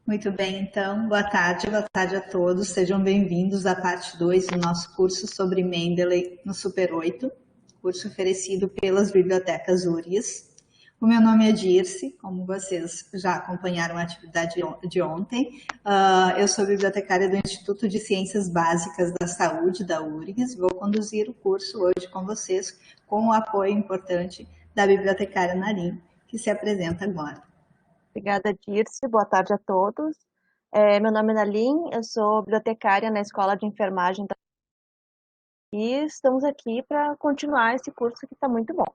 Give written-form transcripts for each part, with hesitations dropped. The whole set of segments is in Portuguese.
Muito bem, então, boa tarde a todos. Sejam bem-vindos à parte 2 do nosso curso sobre Mendeley no Super 8, curso oferecido pelas bibliotecas URGS. O meu nome é Dirce, como vocês já acompanharam a atividade de ontem. Eu sou bibliotecária do Instituto de Ciências Básicas da Saúde, da URGS. Vou conduzir o curso hoje com vocês, com o apoio importante da bibliotecária Narim, que se apresenta agora. Obrigada, Dirce. Boa tarde a todos. Meu nome é Nalim, eu sou bibliotecária na Escola de Enfermagem e estamos aqui para continuar esse curso que está muito bom.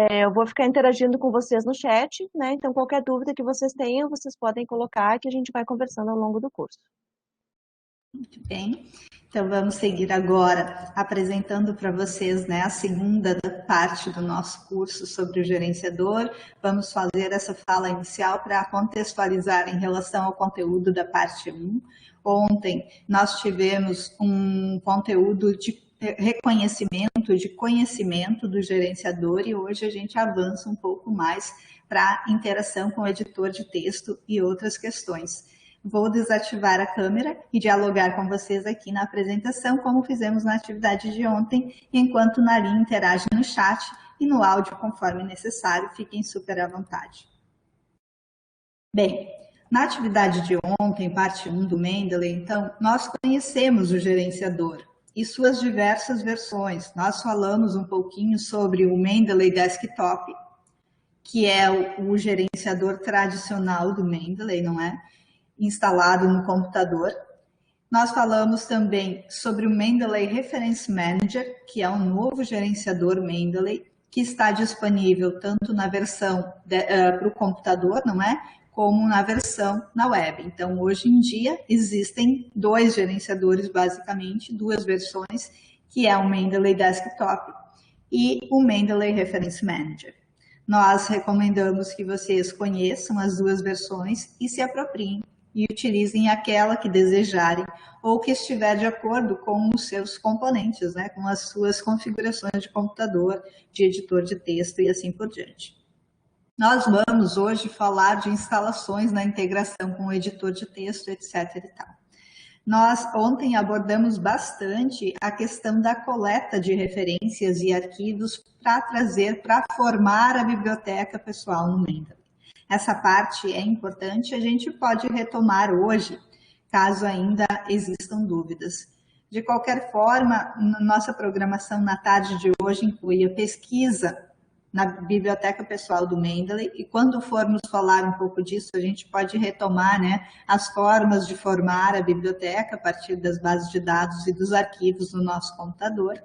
Eu vou ficar interagindo com vocês no chat, né? Então, qualquer dúvida que vocês tenham, vocês podem colocar que a gente vai conversando ao longo do curso. Muito bem. Então, vamos seguir agora apresentando para vocês, né, a segunda parte do nosso curso sobre o gerenciador. Vamos fazer essa fala inicial para contextualizar em relação ao conteúdo da parte 1. Ontem, nós tivemos um conteúdo de reconhecimento, de conhecimento do gerenciador e hoje a gente avança um pouco mais para interação com o editor de texto e outras questões. Vou desativar a câmera e dialogar com vocês aqui na apresentação, como fizemos na atividade de ontem, enquanto o Narim interage no chat e no áudio conforme necessário. Fiquem super à vontade. Bem, na atividade de ontem, parte 1 do Mendeley, então, nós conhecemos o gerenciador e suas diversas versões. Nós falamos um pouquinho sobre o Mendeley Desktop, que é o gerenciador tradicional do Mendeley, não é? Instalado no computador. Nós falamos também sobre o Mendeley Reference Manager, que é um novo gerenciador Mendeley, que está disponível tanto na versão para o computador, não é? Como na versão na web. Então, hoje em dia, existem dois gerenciadores, basicamente, duas versões, que é o Mendeley Desktop e o Mendeley Reference Manager. Nós recomendamos que vocês conheçam as duas versões e se apropriem e utilizem aquela que desejarem ou que estiver de acordo com os seus componentes, né, com as suas configurações de computador, de editor de texto e assim por diante. Nós vamos hoje falar de instalações na integração com o editor de texto, etc. e tal. Nós ontem abordamos bastante a questão da coleta de referências e arquivos para trazer, para formar a biblioteca pessoal no Mendeley. Essa parte é importante, a gente pode retomar hoje, caso ainda existam dúvidas. De qualquer forma, nossa programação na tarde de hoje inclui a pesquisa na biblioteca pessoal do Mendeley, e quando formos falar um pouco disso, a gente pode retomar, né, as formas de formar a biblioteca a partir das bases de dados e dos arquivos no nosso computador.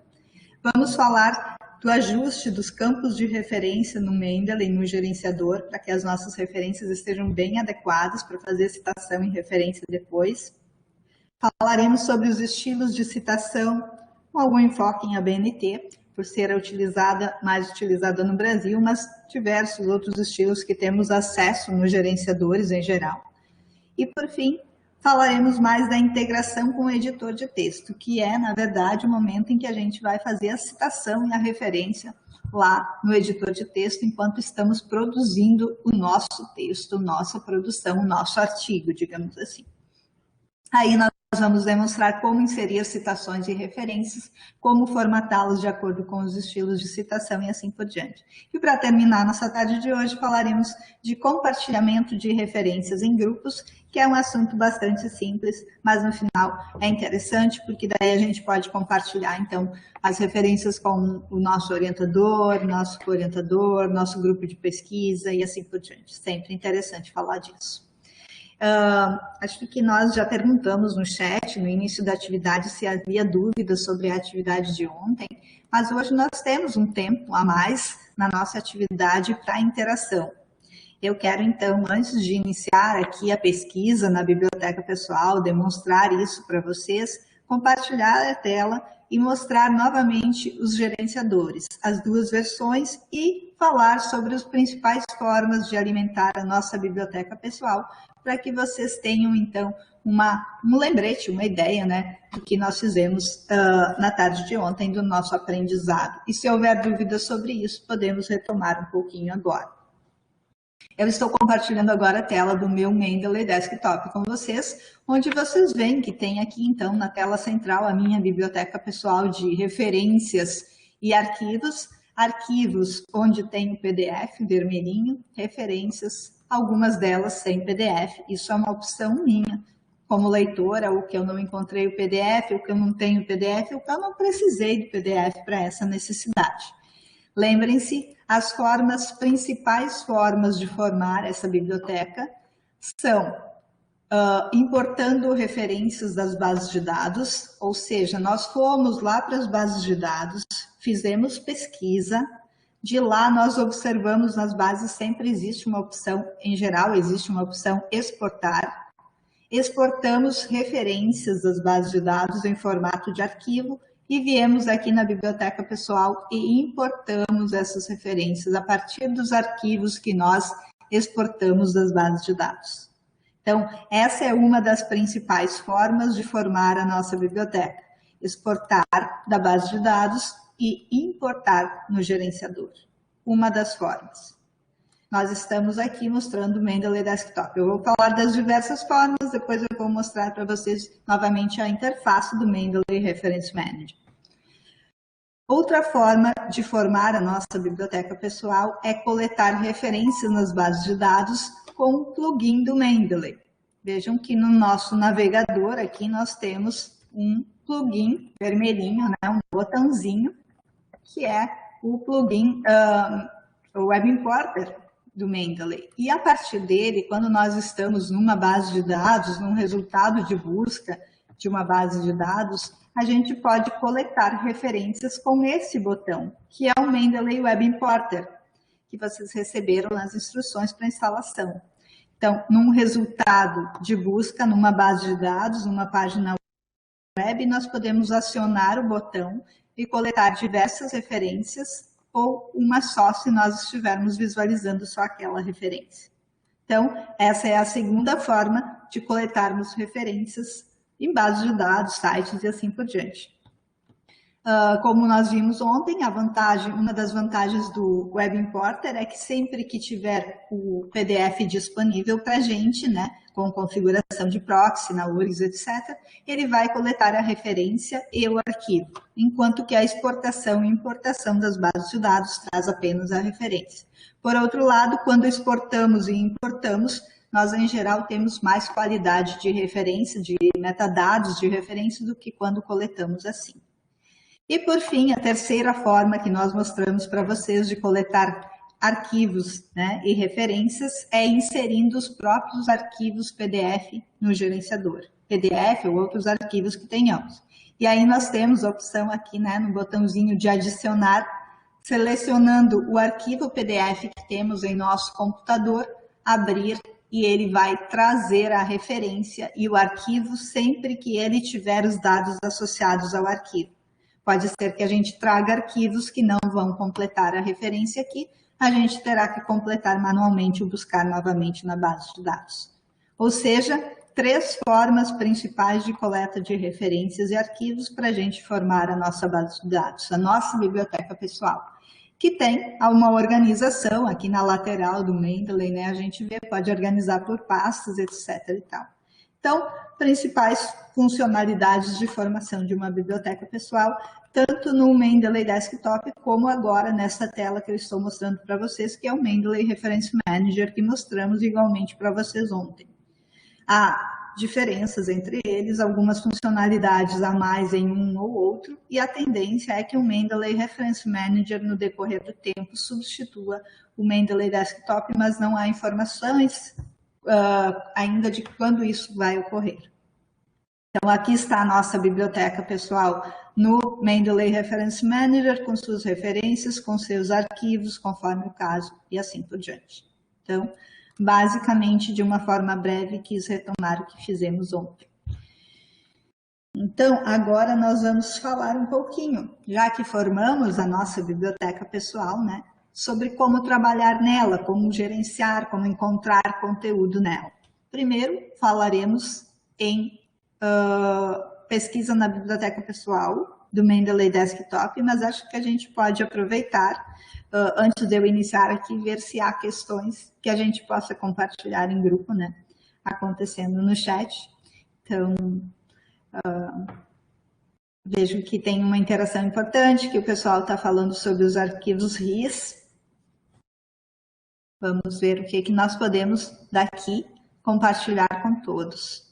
Vamos falar do ajuste dos campos de referência no Mendeley, no gerenciador, para que as nossas referências estejam bem adequadas para fazer citação e referência depois. Falaremos sobre os estilos de citação, com algum enfoque em ABNT, por ser mais utilizada no Brasil, mas diversos outros estilos que temos acesso nos gerenciadores em geral. E, por fim, falaremos mais da integração com o editor de texto, que é, na verdade, o momento em que a gente vai fazer a citação e a referência lá no editor de texto, enquanto estamos produzindo o nosso texto, nossa produção, o nosso artigo, digamos assim. Aí nós vamos demonstrar como inserir citações e referências, como formatá-los de acordo com os estilos de citação e assim por diante. E para terminar nossa tarde de hoje, falaremos de compartilhamento de referências em grupos, que é um assunto bastante simples, mas no final é interessante, porque daí a gente pode compartilhar, então, as referências com o nosso orientador, nosso co-orientador, nosso grupo de pesquisa e assim por diante. Sempre interessante falar disso. Acho que nós já perguntamos no chat, no início da atividade, se havia dúvidas sobre a atividade de ontem, mas hoje nós temos um tempo a mais na nossa atividade para interação. Eu quero, então, antes de iniciar aqui a pesquisa na biblioteca pessoal, demonstrar isso para vocês, compartilhar a tela e mostrar novamente os gerenciadores, as duas versões e falar sobre as principais formas de alimentar a nossa biblioteca pessoal, para que vocês tenham, então, um lembrete, uma ideia, né, do que nós fizemos na tarde de ontem do nosso aprendizado. E se houver dúvidas sobre isso, podemos retomar um pouquinho agora. Eu estou compartilhando agora a tela do meu Mendeley Desktop com vocês, onde vocês veem que tem aqui, então, na tela central, a minha biblioteca pessoal de referências e arquivos. Arquivos onde tem o PDF vermelhinho, referências, algumas delas sem PDF. Isso é uma opção minha, como leitora, ou que eu não encontrei o PDF, ou que eu não tenho o PDF, ou que eu não precisei do PDF para essa necessidade. Lembrem-se, as principais formas de formar essa biblioteca são importando referências das bases de dados, ou seja, nós fomos lá para as bases de dados, fizemos pesquisa, de lá nós observamos nas bases, sempre existe uma opção, em geral existe uma opção exportar, exportamos referências das bases de dados em formato de arquivo e viemos aqui na biblioteca pessoal e importamos essas referências a partir dos arquivos que nós exportamos das bases de dados. Então, essa é uma das principais formas de formar a nossa biblioteca, exportar da base de dados e importar no gerenciador. Uma das formas. Nós estamos aqui mostrando o Mendeley Desktop. Eu vou falar das diversas formas, depois eu vou mostrar para vocês novamente a interface do Mendeley Reference Manager. Outra forma de formar a nossa biblioteca pessoal é coletar referências nas bases de dados com o plugin do Mendeley. Vejam que no nosso navegador aqui nós temos um plugin vermelhinho, né, um botãozinho, que é o plugin o Web Importer do Mendeley. E a partir dele, quando nós estamos numa base de dados, num resultado de busca de uma base de dados, a gente pode coletar referências com esse botão, que é o Mendeley Web Importer, que vocês receberam nas instruções para instalação. Então, num resultado de busca, numa base de dados, numa página web, nós podemos acionar o botão e coletar diversas referências ou uma só, se nós estivermos visualizando só aquela referência. Então, essa é a segunda forma de coletarmos referências em bases de dados, sites e assim por diante. Como nós vimos ontem, uma das vantagens do Web Importer é que sempre que tiver o PDF disponível para a gente, né, com configuração de proxy, na URGS, etc., ele vai coletar a referência e o arquivo, enquanto que a exportação e importação das bases de dados traz apenas a referência. Por outro lado, quando exportamos e importamos, nós, em geral, temos mais qualidade de referência, de metadados de referência, do que quando coletamos assim. E, por fim, a terceira forma que nós mostramos para vocês de coletar arquivos, né, e referências é inserindo os próprios arquivos PDF no gerenciador. PDF ou outros arquivos que tenhamos. E aí nós temos a opção aqui, né, no botãozinho de adicionar, selecionando o arquivo PDF que temos em nosso computador, abrir, e ele vai trazer a referência e o arquivo sempre que ele tiver os dados associados ao arquivo. Pode ser que a gente traga arquivos que não vão completar a referência aqui, a gente terá que completar manualmente ou buscar novamente na base de dados. Ou seja, 3 formas principais de coleta de referências e arquivos para a gente formar a nossa base de dados, a nossa biblioteca pessoal, que tem uma organização aqui na lateral do Mendeley, né? A gente vê, pode organizar por pastas, etc. e tal. Então, principais funcionalidades de formação de uma biblioteca pessoal, tanto no Mendeley Desktop, como agora nessa tela que eu estou mostrando para vocês, que é o Mendeley Reference Manager, que mostramos igualmente para vocês ontem. Há diferenças entre eles, algumas funcionalidades a mais em um ou outro, e a tendência é que o Mendeley Reference Manager, no decorrer do tempo, substitua o Mendeley Desktop, mas não há informações ainda de quando isso vai ocorrer. Então, aqui está a nossa biblioteca pessoal no Mendeley Reference Manager, com suas referências, com seus arquivos, conforme o caso, e assim por diante. Então, basicamente, de uma forma breve, quis retomar o que fizemos ontem. Então, agora nós vamos falar um pouquinho, já que formamos a nossa biblioteca pessoal, né, sobre como trabalhar nela, como gerenciar, como encontrar conteúdo nela. Primeiro, falaremos em pesquisa na biblioteca pessoal do Mendeley Desktop, mas acho que a gente pode aproveitar antes de eu iniciar aqui, ver se há questões que a gente possa compartilhar em grupo, né? Acontecendo no chat. Então, vejo que tem uma interação importante, que o pessoal está falando sobre os arquivos RIS. Vamos ver o que nós podemos daqui compartilhar com todos.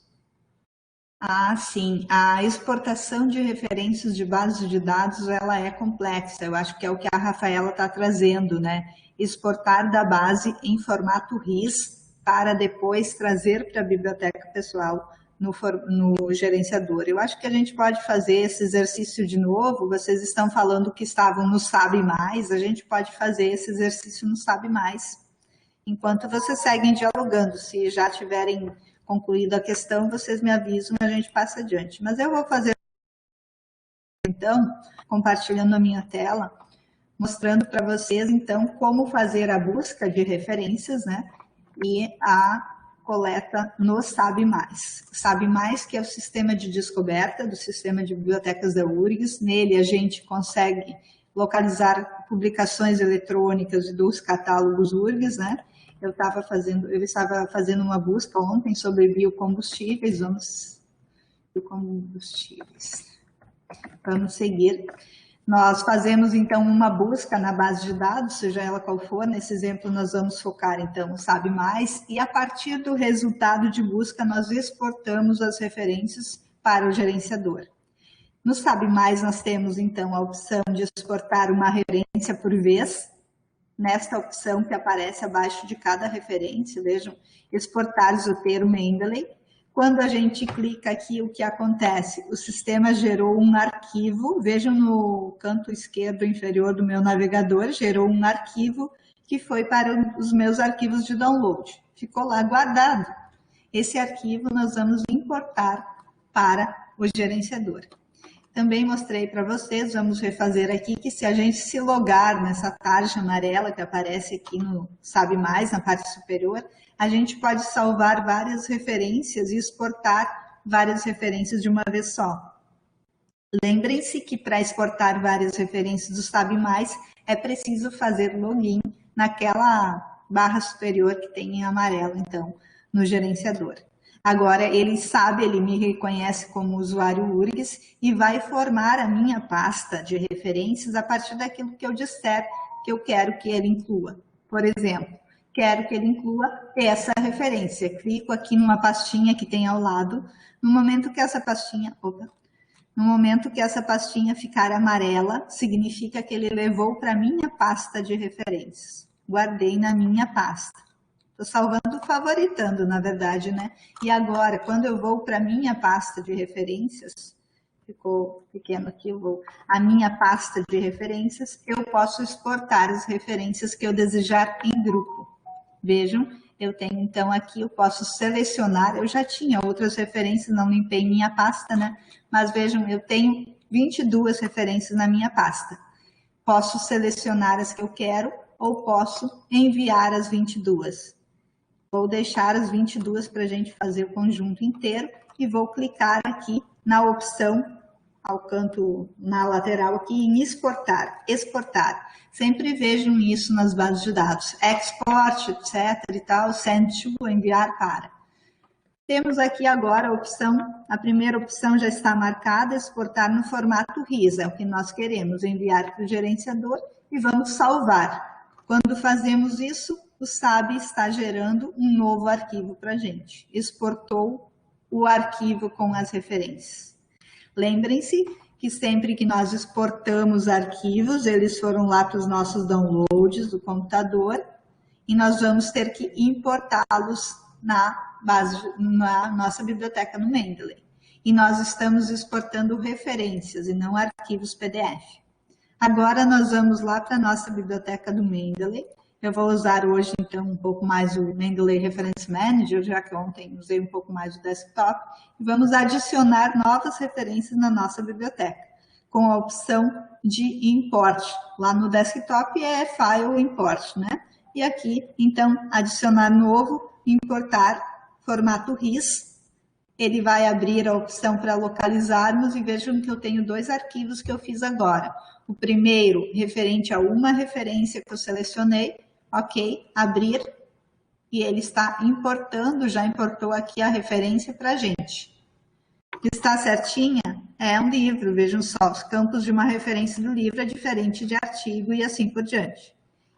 Ah, sim, a exportação de referências de bases de dados, ela é complexa, eu acho que é o que a Rafaela está trazendo, né? Exportar da base em formato RIS para depois trazer para a biblioteca pessoal no gerenciador. Eu acho que a gente pode fazer esse exercício de novo, vocês estão falando que estavam no Sabe Mais, a gente pode fazer esse exercício no Sabe Mais. Enquanto vocês seguem dialogando, se já tiverem concluído a questão, vocês me avisam e a gente passa adiante. Mas eu vou fazer, então, compartilhando a minha tela, mostrando para vocês, então, como fazer a busca de referências, né? E a coleta no Sabe Mais. Sabe Mais, que é o sistema de descoberta do sistema de bibliotecas da URGS. Nele a gente consegue localizar publicações eletrônicas dos catálogos URGS, né? Eu estava fazendo uma busca ontem sobre biocombustíveis, vamos seguir. Nós fazemos, então, uma busca na base de dados, seja ela qual for. Nesse exemplo, nós vamos focar, então, no Sabe Mais, e a partir do resultado de busca, nós exportamos as referências para o gerenciador. No Sabe Mais, nós temos, então, a opção de exportar uma referência por vez. Nesta opção que aparece abaixo de cada referência, vejam, exportar Zotero Mendeley. Quando a gente clica aqui, o que acontece? O sistema gerou um arquivo, vejam no canto esquerdo inferior do meu navegador, gerou um arquivo que foi para os meus arquivos de download. Ficou lá guardado. Esse arquivo nós vamos importar para o gerenciador. Também mostrei para vocês, vamos refazer aqui, que se a gente se logar nessa tarja amarela que aparece aqui no Sabe Mais, na parte superior, a gente pode salvar várias referências e exportar várias referências de uma vez só. Lembrem-se que para exportar várias referências do Sabe Mais, é preciso fazer login naquela barra superior que tem em amarelo, então, no gerenciador. Agora, ele sabe, ele me reconhece como usuário URGS e vai formar a minha pasta de referências a partir daquilo que eu disser que eu quero que ele inclua. Por exemplo, quero que ele inclua essa referência. Clico aqui numa pastinha que tem ao lado. No momento que essa pastinha ficar amarela, significa que ele levou para a minha pasta de referências. Guardei na minha pasta. Estou salvando, favoritando, na verdade, né? E agora, quando eu vou para a minha pasta de referências, ficou pequeno aqui, a minha pasta de referências, eu posso exportar as referências que eu desejar em grupo. Vejam, eu tenho então aqui, eu posso selecionar, eu já tinha outras referências, não limpei minha pasta, né? Mas vejam, eu tenho 22 referências na minha pasta. Posso selecionar as que eu quero ou posso enviar as 22. Vou deixar as 22 para a gente fazer o conjunto inteiro e vou clicar aqui na opção, ao canto, na lateral aqui, em exportar. Sempre vejam isso nas bases de dados. Export, etc. e tal, send to, enviar para. Temos aqui agora a opção, a primeira opção já está marcada, exportar no formato RIS, é o que nós queremos, enviar para o gerenciador e vamos salvar. Quando fazemos isso, o SAB está gerando um novo arquivo para a gente. Exportou o arquivo com as referências. Lembrem-se que sempre que nós exportamos arquivos, eles foram lá para os nossos downloads do computador e nós vamos ter que importá-los na nossa biblioteca no Mendeley. E nós estamos exportando referências e não arquivos PDF. Agora nós vamos lá para a nossa biblioteca do Mendeley. Eu vou usar hoje, então, um pouco mais o Mendeley Reference Manager, já que ontem usei um pouco mais o desktop, e vamos adicionar novas referências na nossa biblioteca, com a opção de import. Lá no desktop é File Import, né? E aqui, então, adicionar novo, importar formato RIS, ele vai abrir a opção para localizarmos e vejam que eu tenho 2 arquivos que eu fiz agora. O primeiro, referente a uma referência que eu selecionei, ok, abrir, e ele está importando, já importou aqui a referência para a gente. Está certinha? É um livro, vejam só, os campos de uma referência do livro é diferente de artigo e assim por diante.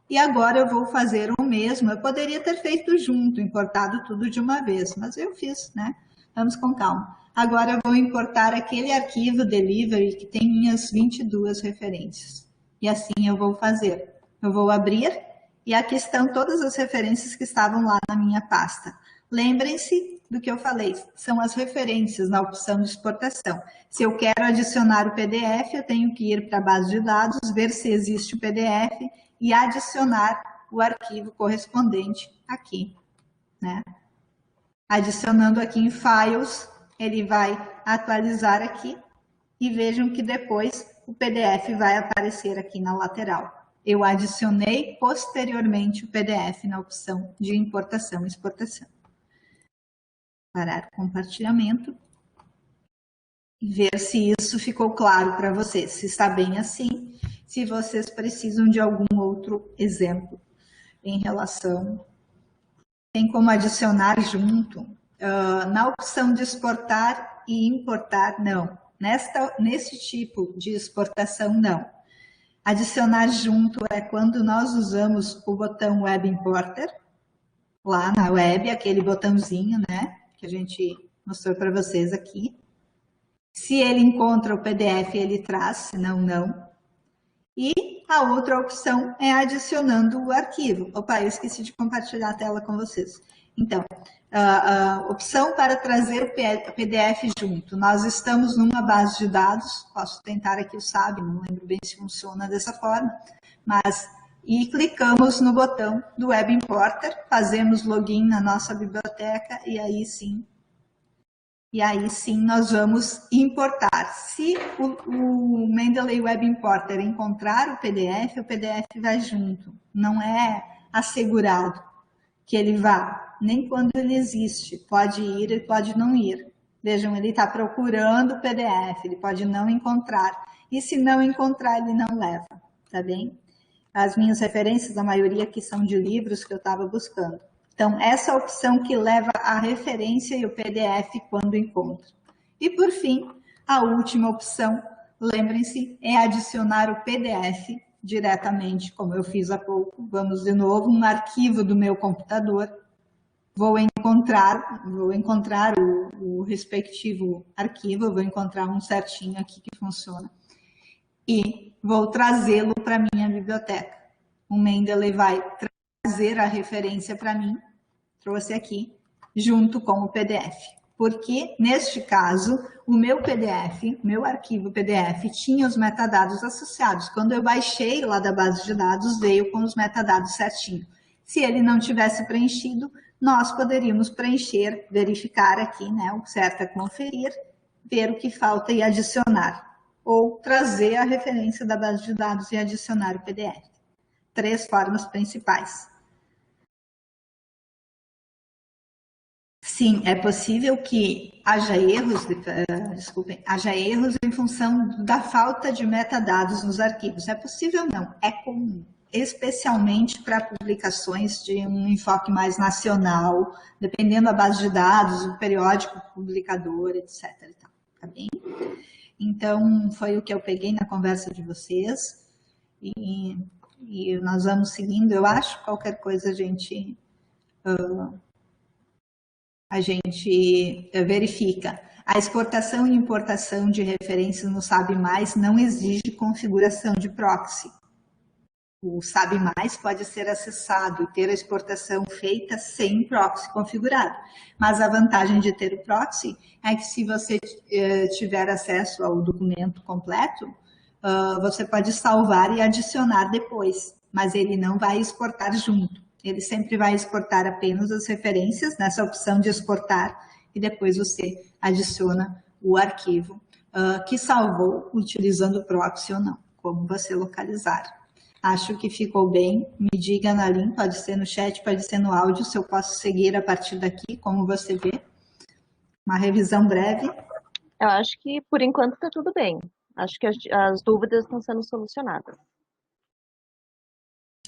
E agora eu vou fazer o mesmo, eu poderia ter feito junto, importado tudo de uma vez, mas eu fiz, né? Vamos com calma. Agora eu vou importar aquele arquivo delivery que tem minhas 22 referências. E assim eu vou fazer. Eu vou abrir e aqui estão todas as referências que estavam lá na minha pasta. Lembrem-se do que eu falei, são as referências na opção de exportação. Se eu quero adicionar o PDF, eu tenho que ir para a base de dados, ver se existe o PDF e adicionar o arquivo correspondente aqui, né? Adicionando aqui em Files, ele vai atualizar aqui e vejam que depois o PDF vai aparecer aqui na lateral. Eu adicionei posteriormente o PDF na opção de importação e exportação. Parar o compartilhamento e ver se isso ficou claro para vocês, se está bem assim, se vocês precisam de algum outro exemplo em relação... Tem como adicionar junto, na opção de exportar e importar, não. Nesse tipo de exportação, não. Adicionar junto é quando nós usamos o botão Web Importer, lá na web, aquele botãozinho, né, que a gente mostrou para vocês aqui. Se ele encontra o PDF, ele traz, senão não. E a outra opção é adicionando o arquivo. Opa, eu esqueci de compartilhar a tela com vocês. Então, a opção para trazer o PDF junto. Nós estamos numa base de dados, posso tentar aqui o SAB, não lembro bem se funciona dessa forma, mas... E clicamos no botão do Web Importer, fazemos login na nossa biblioteca e aí sim nós vamos importar. Se o Mendeley Web Importer encontrar o PDF vai junto. Não é assegurado que ele vá, nem quando ele existe. Pode ir e pode não ir. Vejam, ele está procurando o PDF, ele pode não encontrar. E se não encontrar, ele não leva, tá bem? As minhas referências, a maioria aqui são de livros que eu estava buscando. Então, essa opção que leva a referência e o PDF quando encontra. E, por fim, a última opção, lembrem-se, é adicionar o PDF diretamente, como eu fiz há pouco. Vamos de novo, um arquivo do meu computador. Vou encontrar o respectivo arquivo, vou encontrar um certinho aqui que funciona. E vou trazê-lo para a minha biblioteca. O Mendeley vai trazer a referência para mim, trouxe aqui, junto com o PDF. Porque, neste caso, o meu PDF, meu arquivo PDF, tinha os metadados associados. Quando eu baixei lá da base de dados, veio com os metadados certinho. Se ele não tivesse preenchido, nós poderíamos preencher, verificar aqui, né, o certo é conferir, ver o que falta e adicionar. Ou trazer a referência da base de dados e adicionar o PDF. 3 formas principais. Sim, é possível que haja erros, haja erros em função da falta de metadados nos arquivos. É possível não, é comum, especialmente para publicações de um enfoque mais nacional, dependendo da base de dados, o periódico publicador, etc. Tá bem? Então, foi o que eu peguei na conversa de vocês e nós vamos seguindo, eu acho. Qualquer coisa a gente verifica. A exportação e importação de referências no SAB+, não exige configuração de proxy. O SAB+, pode ser acessado e ter a exportação feita sem proxy configurado. Mas a vantagem de ter o proxy é que se você tiver acesso ao documento completo, você pode salvar e adicionar depois, mas ele não vai exportar junto. Ele sempre vai exportar apenas as referências nessa opção de exportar e depois você adiciona o arquivo que salvou utilizando o proxy ou não, como você localizar. Acho que ficou bem. Me diga na link, pode ser no chat, pode ser no áudio, se eu posso seguir a partir daqui, como você vê. Uma revisão breve. Eu acho que, por enquanto, está tudo bem. Acho que as dúvidas estão sendo solucionadas.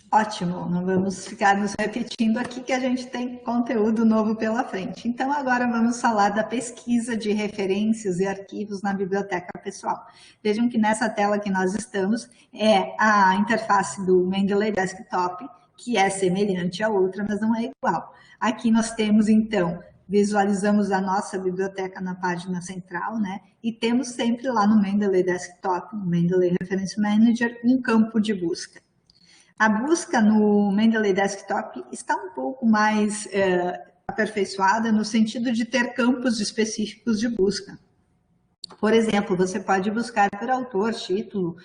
Ótimo, não vamos ficar nos repetindo aqui que a gente tem conteúdo novo pela frente. Então, agora vamos falar da pesquisa de referências e arquivos na biblioteca pessoal. Vejam que nessa tela que nós estamos é a interface do Mendeley Desktop, que é semelhante à outra, mas não é igual. Aqui nós temos, então, visualizamos a nossa biblioteca na página central, né? E temos sempre lá no Mendeley Desktop, no Mendeley Reference Manager, um campo de busca. A busca no Mendeley Desktop está um pouco mais aperfeiçoada no sentido de ter campos específicos de busca. Por exemplo, você pode buscar por autor, título,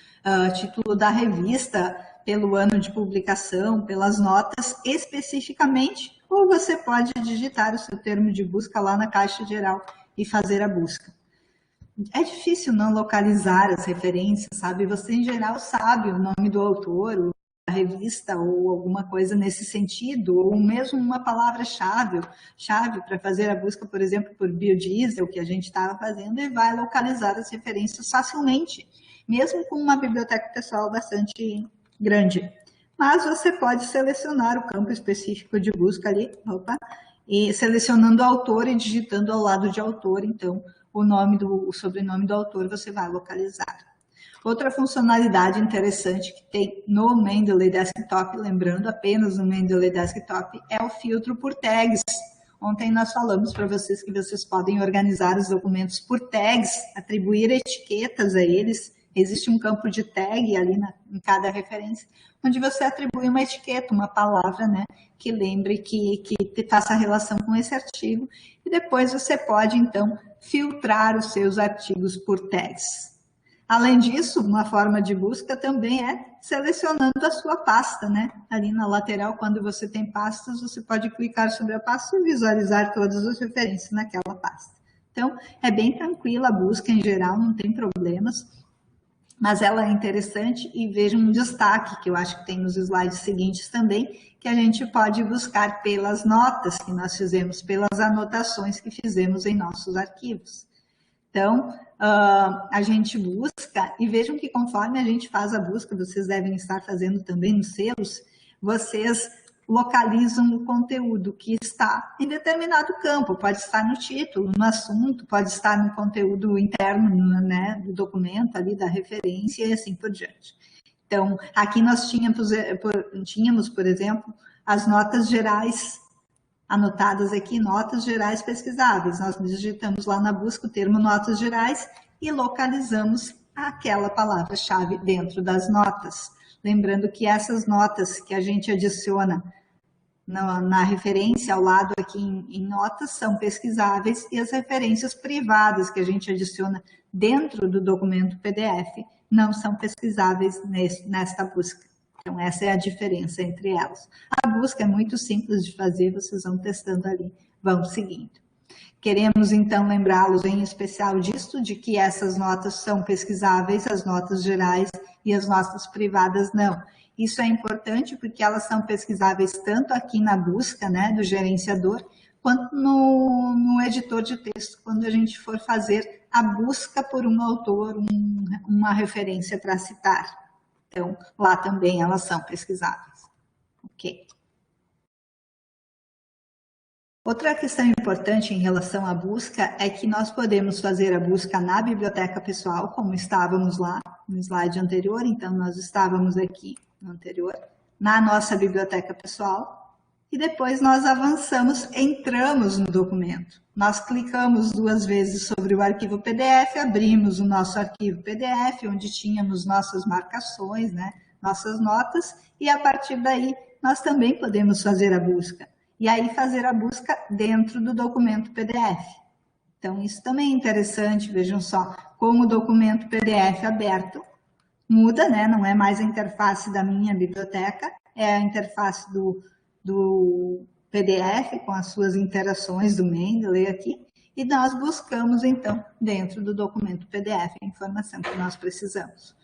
título da revista, pelo ano de publicação, pelas notas especificamente, ou você pode digitar o seu termo de busca lá na caixa geral e fazer a busca. É difícil não localizar as referências, sabe? Você, em geral, sabe o nome do autor, a revista ou alguma coisa nesse sentido, ou mesmo uma palavra-chave para fazer a busca, por exemplo, por biodiesel, que a gente estava fazendo, e vai localizar as referências facilmente, mesmo com uma biblioteca pessoal bastante grande. Mas você pode selecionar o campo específico de busca ali, e selecionando o autor e digitando ao lado de autor, então, o sobrenome do autor você vai localizar. Outra funcionalidade interessante que tem no Mendeley Desktop, lembrando apenas no Mendeley Desktop, é o filtro por tags. Ontem nós falamos para vocês que vocês podem organizar os documentos por tags, atribuir etiquetas a eles. Existe um campo de tag ali em cada referência, onde você atribui uma etiqueta, uma palavra, né, que lembre que faça relação com esse artigo. E depois você pode, então, filtrar os seus artigos por tags. Além disso, uma forma de busca também é selecionando a sua pasta, né? Ali na lateral, quando você tem pastas, você pode clicar sobre a pasta e visualizar todas as referências naquela pasta. Então, é bem tranquila a busca em geral, não tem problemas, mas ela é interessante e veja um destaque que eu acho que tem nos slides seguintes também, que a gente pode buscar pelas notas que nós fizemos, pelas anotações que fizemos em nossos arquivos. Então, a gente busca, e vejam que conforme a gente faz a busca, vocês devem estar fazendo também nos selos, vocês localizam o conteúdo que está em determinado campo, pode estar no título, no assunto, pode estar no conteúdo interno, né, do documento ali, da referência e assim por diante. Então, aqui nós tínhamos, por exemplo, as notas gerais anotadas aqui, notas gerais pesquisáveis. Nós digitamos lá na busca o termo notas gerais e localizamos aquela palavra-chave dentro das notas. Lembrando que essas notas que a gente adiciona na referência ao lado aqui em notas são pesquisáveis e as referências privadas que a gente adiciona dentro do documento PDF não são pesquisáveis nesta busca. Então, essa é a diferença entre elas. A busca é muito simples de fazer, vocês vão testando ali, vão seguindo. Queremos, então, lembrá-los em especial disso, de que essas notas são pesquisáveis, as notas gerais e as notas privadas não. Isso é importante porque elas são pesquisáveis tanto aqui na busca, né, do gerenciador, quanto no editor de texto, quando a gente for fazer a busca por um autor, uma referência para citar. Então, lá também elas são pesquisáveis. Ok. Outra questão importante em relação à busca é que nós podemos fazer a busca na biblioteca pessoal, como estávamos lá no slide anterior, então nós estávamos aqui no anterior, na nossa biblioteca pessoal, e depois nós avançamos, entramos no documento. Nós clicamos 2 vezes sobre o arquivo PDF, abrimos o nosso arquivo PDF, onde tínhamos nossas marcações, né, nossas notas, e a partir daí nós também podemos fazer a busca. E aí fazer a busca dentro do documento PDF. Então, isso também é interessante, vejam só, com o documento PDF aberto, muda, né? Não é mais a interface da minha biblioteca, é a interface do PDF com as suas interações do Mendeley aqui, e nós buscamos, então, dentro do documento PDF a informação que nós precisamos.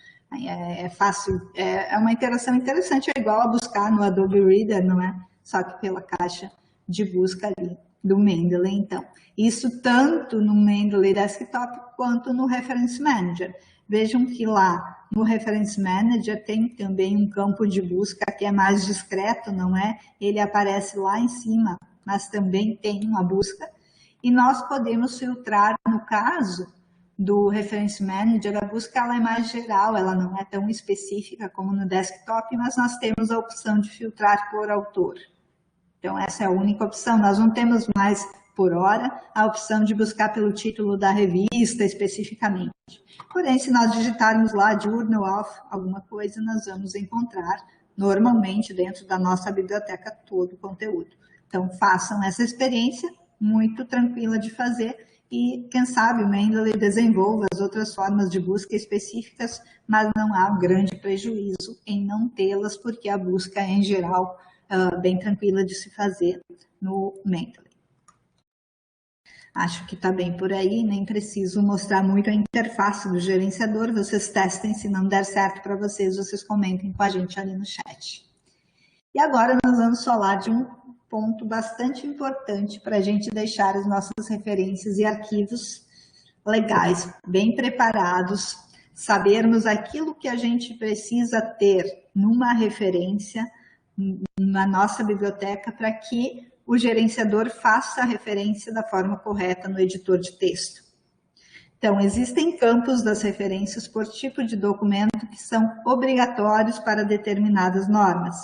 É fácil, é uma interação interessante, é igual a buscar no Adobe Reader, não é? Só que pela caixa de busca ali do Mendeley, então. Isso tanto no Mendeley Desktop quanto no Reference Manager. Vejam que lá no Reference Manager tem também um campo de busca que é mais discreto, não é? Ele aparece lá em cima, mas também tem uma busca. E nós podemos filtrar, no caso do Reference Manager, a busca ela é mais geral, ela não é tão específica como no desktop, mas nós temos a opção de filtrar por autor. Então, essa é a única opção. Nós não temos mais, por hora, a opção de buscar pelo título da revista especificamente. Porém, se nós digitarmos lá Journal of alguma coisa, nós vamos encontrar normalmente dentro da nossa biblioteca todo o conteúdo. Então, façam essa experiência muito tranquila de fazer e, quem sabe, o Mendeley desenvolva as outras formas de busca específicas, mas não há um grande prejuízo em não tê-las, porque a busca é, em geral, bem tranquila de se fazer no Mendeley. Acho que está bem por aí, nem preciso mostrar muito a interface do gerenciador, vocês testem, se não der certo para vocês, vocês comentem com a gente ali no chat. E agora nós vamos falar de um ponto bastante importante para a gente deixar as nossas referências e arquivos legais, bem preparados, sabermos aquilo que a gente precisa ter numa referência, na nossa biblioteca, para que o gerenciador faça a referência da forma correta no editor de texto. Então, existem campos das referências por tipo de documento que são obrigatórios para determinadas normas.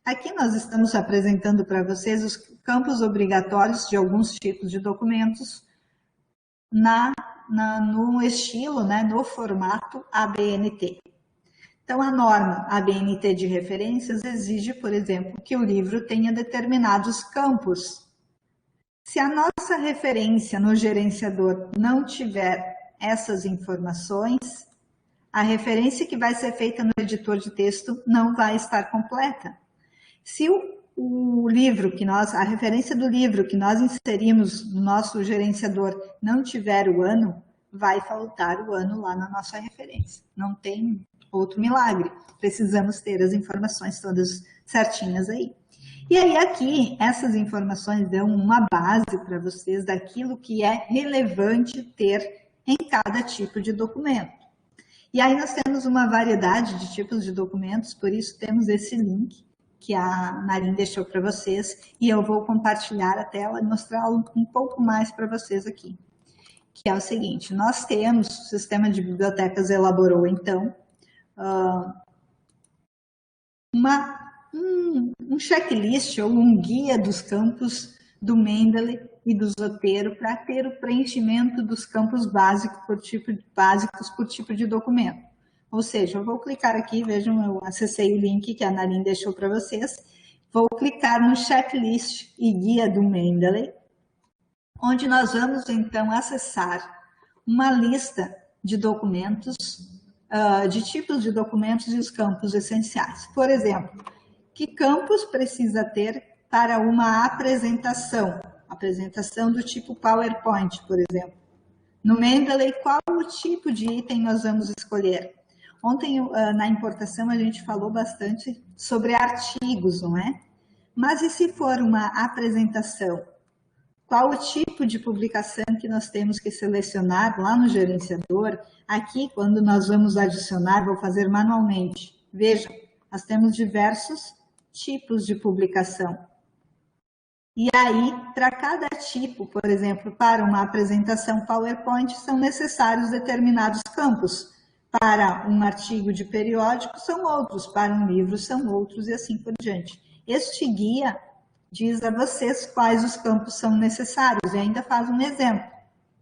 Aqui nós estamos apresentando para vocês os campos obrigatórios de alguns tipos de documentos no estilo, né, no formato ABNT. Então, a norma ABNT de referências exige, por exemplo, que o livro tenha determinados campos. Se a nossa referência no gerenciador não tiver essas informações, a referência que vai ser feita no editor de texto não vai estar completa. Se o livro que a referência do livro que nós inserimos no nosso gerenciador não tiver o ano, vai faltar o ano lá na nossa referência. Não tem outro milagre. Precisamos ter as informações todas certinhas aí. E aí aqui, essas informações dão uma base para vocês daquilo que é relevante ter em cada tipo de documento. E aí nós temos uma variedade de tipos de documentos, por isso temos esse link que a Narin deixou para vocês, e eu vou compartilhar a tela e mostrar um pouco mais para vocês aqui. Que é o seguinte, nós temos, o sistema de bibliotecas elaborou, então, um checklist ou um guia dos campos do Mendeley e do Zotero para ter o preenchimento dos campos básicos por tipo de documento. Ou seja, eu vou clicar aqui, vejam, eu acessei o link que a Narin deixou para vocês, vou clicar no checklist e guia do Mendeley, onde nós vamos então acessar uma lista de documentos, de tipos de documentos e os campos essenciais. Por exemplo, que campos precisa ter para uma apresentação do tipo PowerPoint, por exemplo. No Mendeley, qual o tipo de item nós vamos escolher? Ontem, na importação, a gente falou bastante sobre artigos, não é? Mas e se for uma apresentação? Qual o tipo de publicação que nós temos que selecionar lá no gerenciador? Aqui, quando nós vamos adicionar, vou fazer manualmente. Vejam, nós temos diversos tipos de publicação. E aí, para cada tipo, por exemplo, para uma apresentação PowerPoint, são necessários determinados campos. Para um artigo de periódico, são outros. Para um livro, são outros, e assim por diante. Este guia diz a vocês quais os campos são necessários, e ainda faz um exemplo.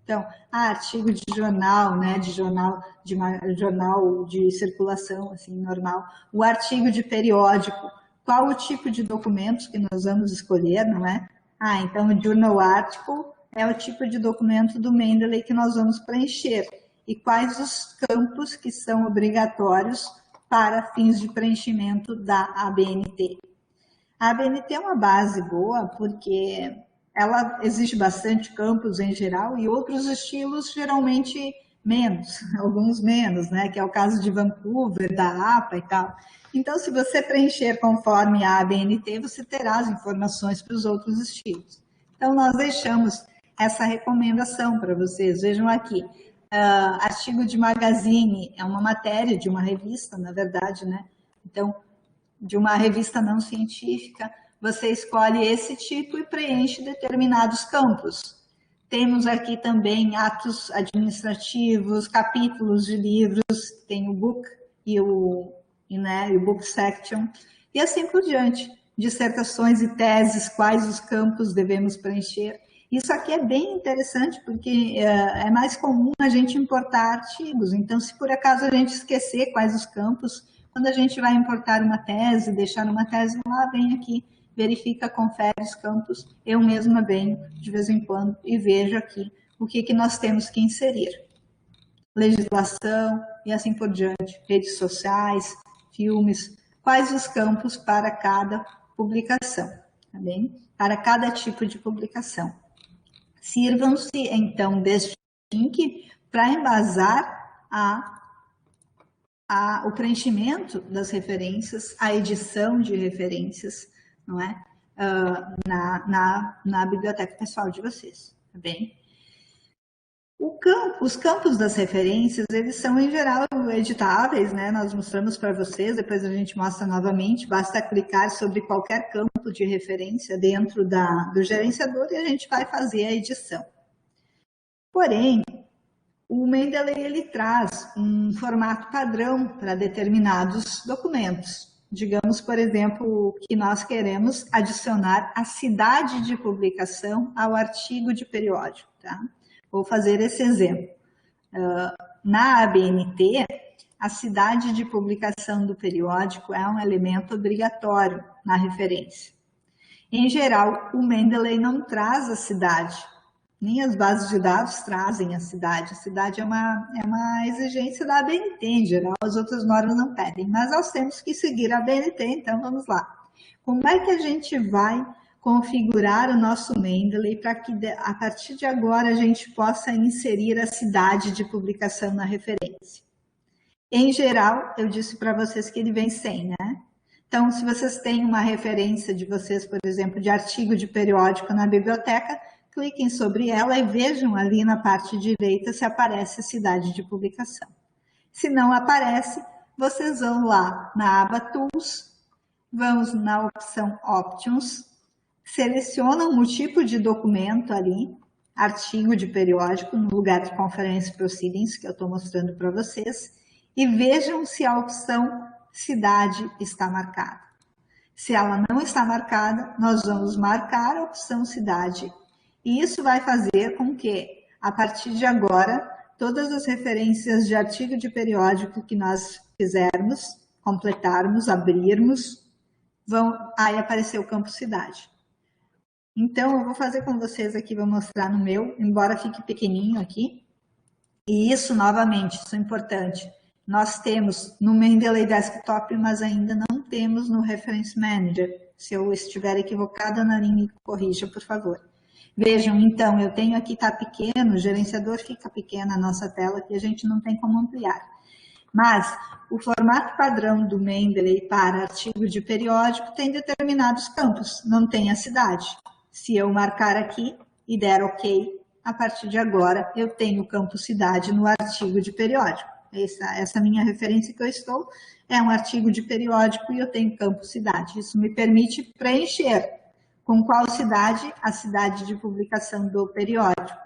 Então, artigo de jornal, né, jornal de circulação, assim, normal. O artigo de periódico, qual o tipo de documentos que nós vamos escolher, não é? Então o Journal Article é o tipo de documento do Mendeley que nós vamos preencher. E quais os campos que são obrigatórios para fins de preenchimento da ABNT. A ABNT é uma base boa porque ela exige bastante campos em geral e outros estilos geralmente menos, alguns menos, né? Que é o caso de Vancouver, da APA e tal. Então, se você preencher conforme a ABNT, você terá as informações para os outros estilos. Então, nós deixamos essa recomendação para vocês. Vejam aqui, artigo de magazine, é uma matéria de uma revista, na verdade, né? Então, de uma revista não científica, você escolhe esse tipo e preenche determinados campos. Temos aqui também atos administrativos, capítulos de livros, tem o book e o book section, e assim por diante. Dissertações e teses, quais os campos devemos preencher. Isso aqui é bem interessante, porque é mais comum a gente importar artigos. Então, se por acaso a gente esquecer quais os campos, quando a gente vai importar uma tese, deixar uma tese lá, vem aqui, verifica, confere os campos. Eu mesma venho de vez em quando e vejo aqui o que nós temos que inserir. Legislação e assim por diante, redes sociais, filmes, quais os campos para cada publicação, tá bem? Para cada tipo de publicação. Sirvam-se, então, deste link para embasar o preenchimento das referências, a edição de referências, não é? Na biblioteca pessoal de vocês, tá bem? Os campos das referências, eles são, em geral, editáveis, né? Nós mostramos para vocês, depois a gente mostra novamente, basta clicar sobre qualquer campo de referência dentro do gerenciador e a gente vai fazer a edição. Porém, o Mendeley, ele traz um formato padrão para determinados documentos. Digamos, por exemplo, que nós queremos adicionar a cidade de publicação ao artigo de periódico, tá? Vou fazer esse exemplo. Na ABNT, a cidade de publicação do periódico é um elemento obrigatório na referência. Em geral, o Mendeley não traz a cidade, nem as bases de dados trazem a cidade. A cidade é uma exigência da ABNT, em geral, as outras normas não pedem, mas nós temos que seguir a ABNT, então vamos lá. Como é que a gente vai configurar o nosso Mendeley para que, a partir de agora, a gente possa inserir a cidade de publicação na referência? Em geral, eu disse para vocês que ele vem sem, né? Então, se vocês têm uma referência de vocês, por exemplo, de artigo de periódico na biblioteca, cliquem sobre ela e vejam ali na parte direita se aparece a cidade de publicação. Se não aparece, vocês vão lá na aba Tools, vamos na opção Options, selecionam o tipo de documento ali, artigo de periódico, no lugar de Conference Proceedings, que eu estou mostrando para vocês, e vejam se a opção cidade está marcada. Se ela não está marcada, nós vamos marcar a opção cidade, e isso vai fazer com que, a partir de agora, todas as referências de artigo de periódico que nós fizermos, completarmos, abrirmos, vão aí aparecer o campo cidade. Então, eu vou fazer com vocês aqui, vou mostrar no meu, embora fique pequenininho aqui. E isso, novamente, isso é importante. Nós temos no Mendeley Desktop, mas ainda não temos no Reference Manager. Se eu estiver equivocada, Ana Aline, me corrija, por favor. Vejam, então, eu tenho aqui, está pequeno, o gerenciador fica pequeno a nossa tela, que a gente não tem como ampliar. Mas o formato padrão do Mendeley para artigo de periódico tem determinados campos, não tem a cidade. Se eu marcar aqui e der OK, a partir de agora eu tenho o campo cidade no artigo de periódico. Essa minha referência que eu estou é um artigo de periódico e eu tenho campo cidade. Isso me permite preencher com qual cidade a cidade de publicação do periódico.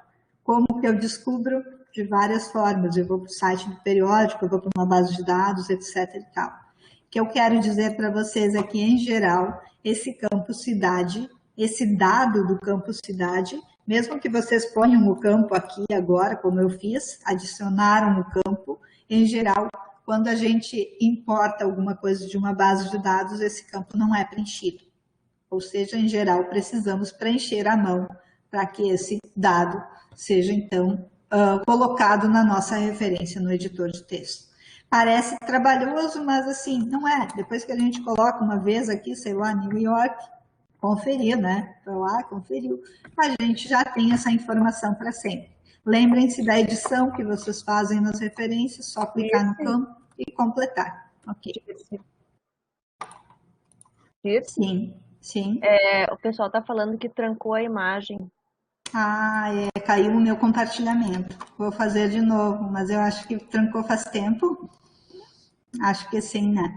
Como que eu descubro? De várias formas. Eu vou para o site do periódico, eu vou para uma base de dados, etc. e tal. O que eu quero dizer para vocês é que, em geral, esse campo cidade, esse dado do campo cidade, mesmo que vocês ponham o campo aqui agora, como eu fiz, adicionaram o campo, em geral, quando a gente importa alguma coisa de uma base de dados, esse campo não é preenchido. Ou seja, em geral, precisamos preencher à mão para que esse dado seja, então, colocado na nossa referência no editor de texto. Parece trabalhoso, mas assim, não é. Depois que a gente coloca uma vez aqui, sei lá, New York, conferiu, né? Foi lá, conferiu. A gente já tem essa informação para sempre. Lembrem-se da edição que vocês fazem nas referências, só clicar no campo e completar. Ok. Isso. Sim. Sim. O pessoal está falando que trancou a imagem. Ah, caiu o meu compartilhamento. Vou fazer de novo, mas eu acho que trancou faz tempo. Acho que sim, né?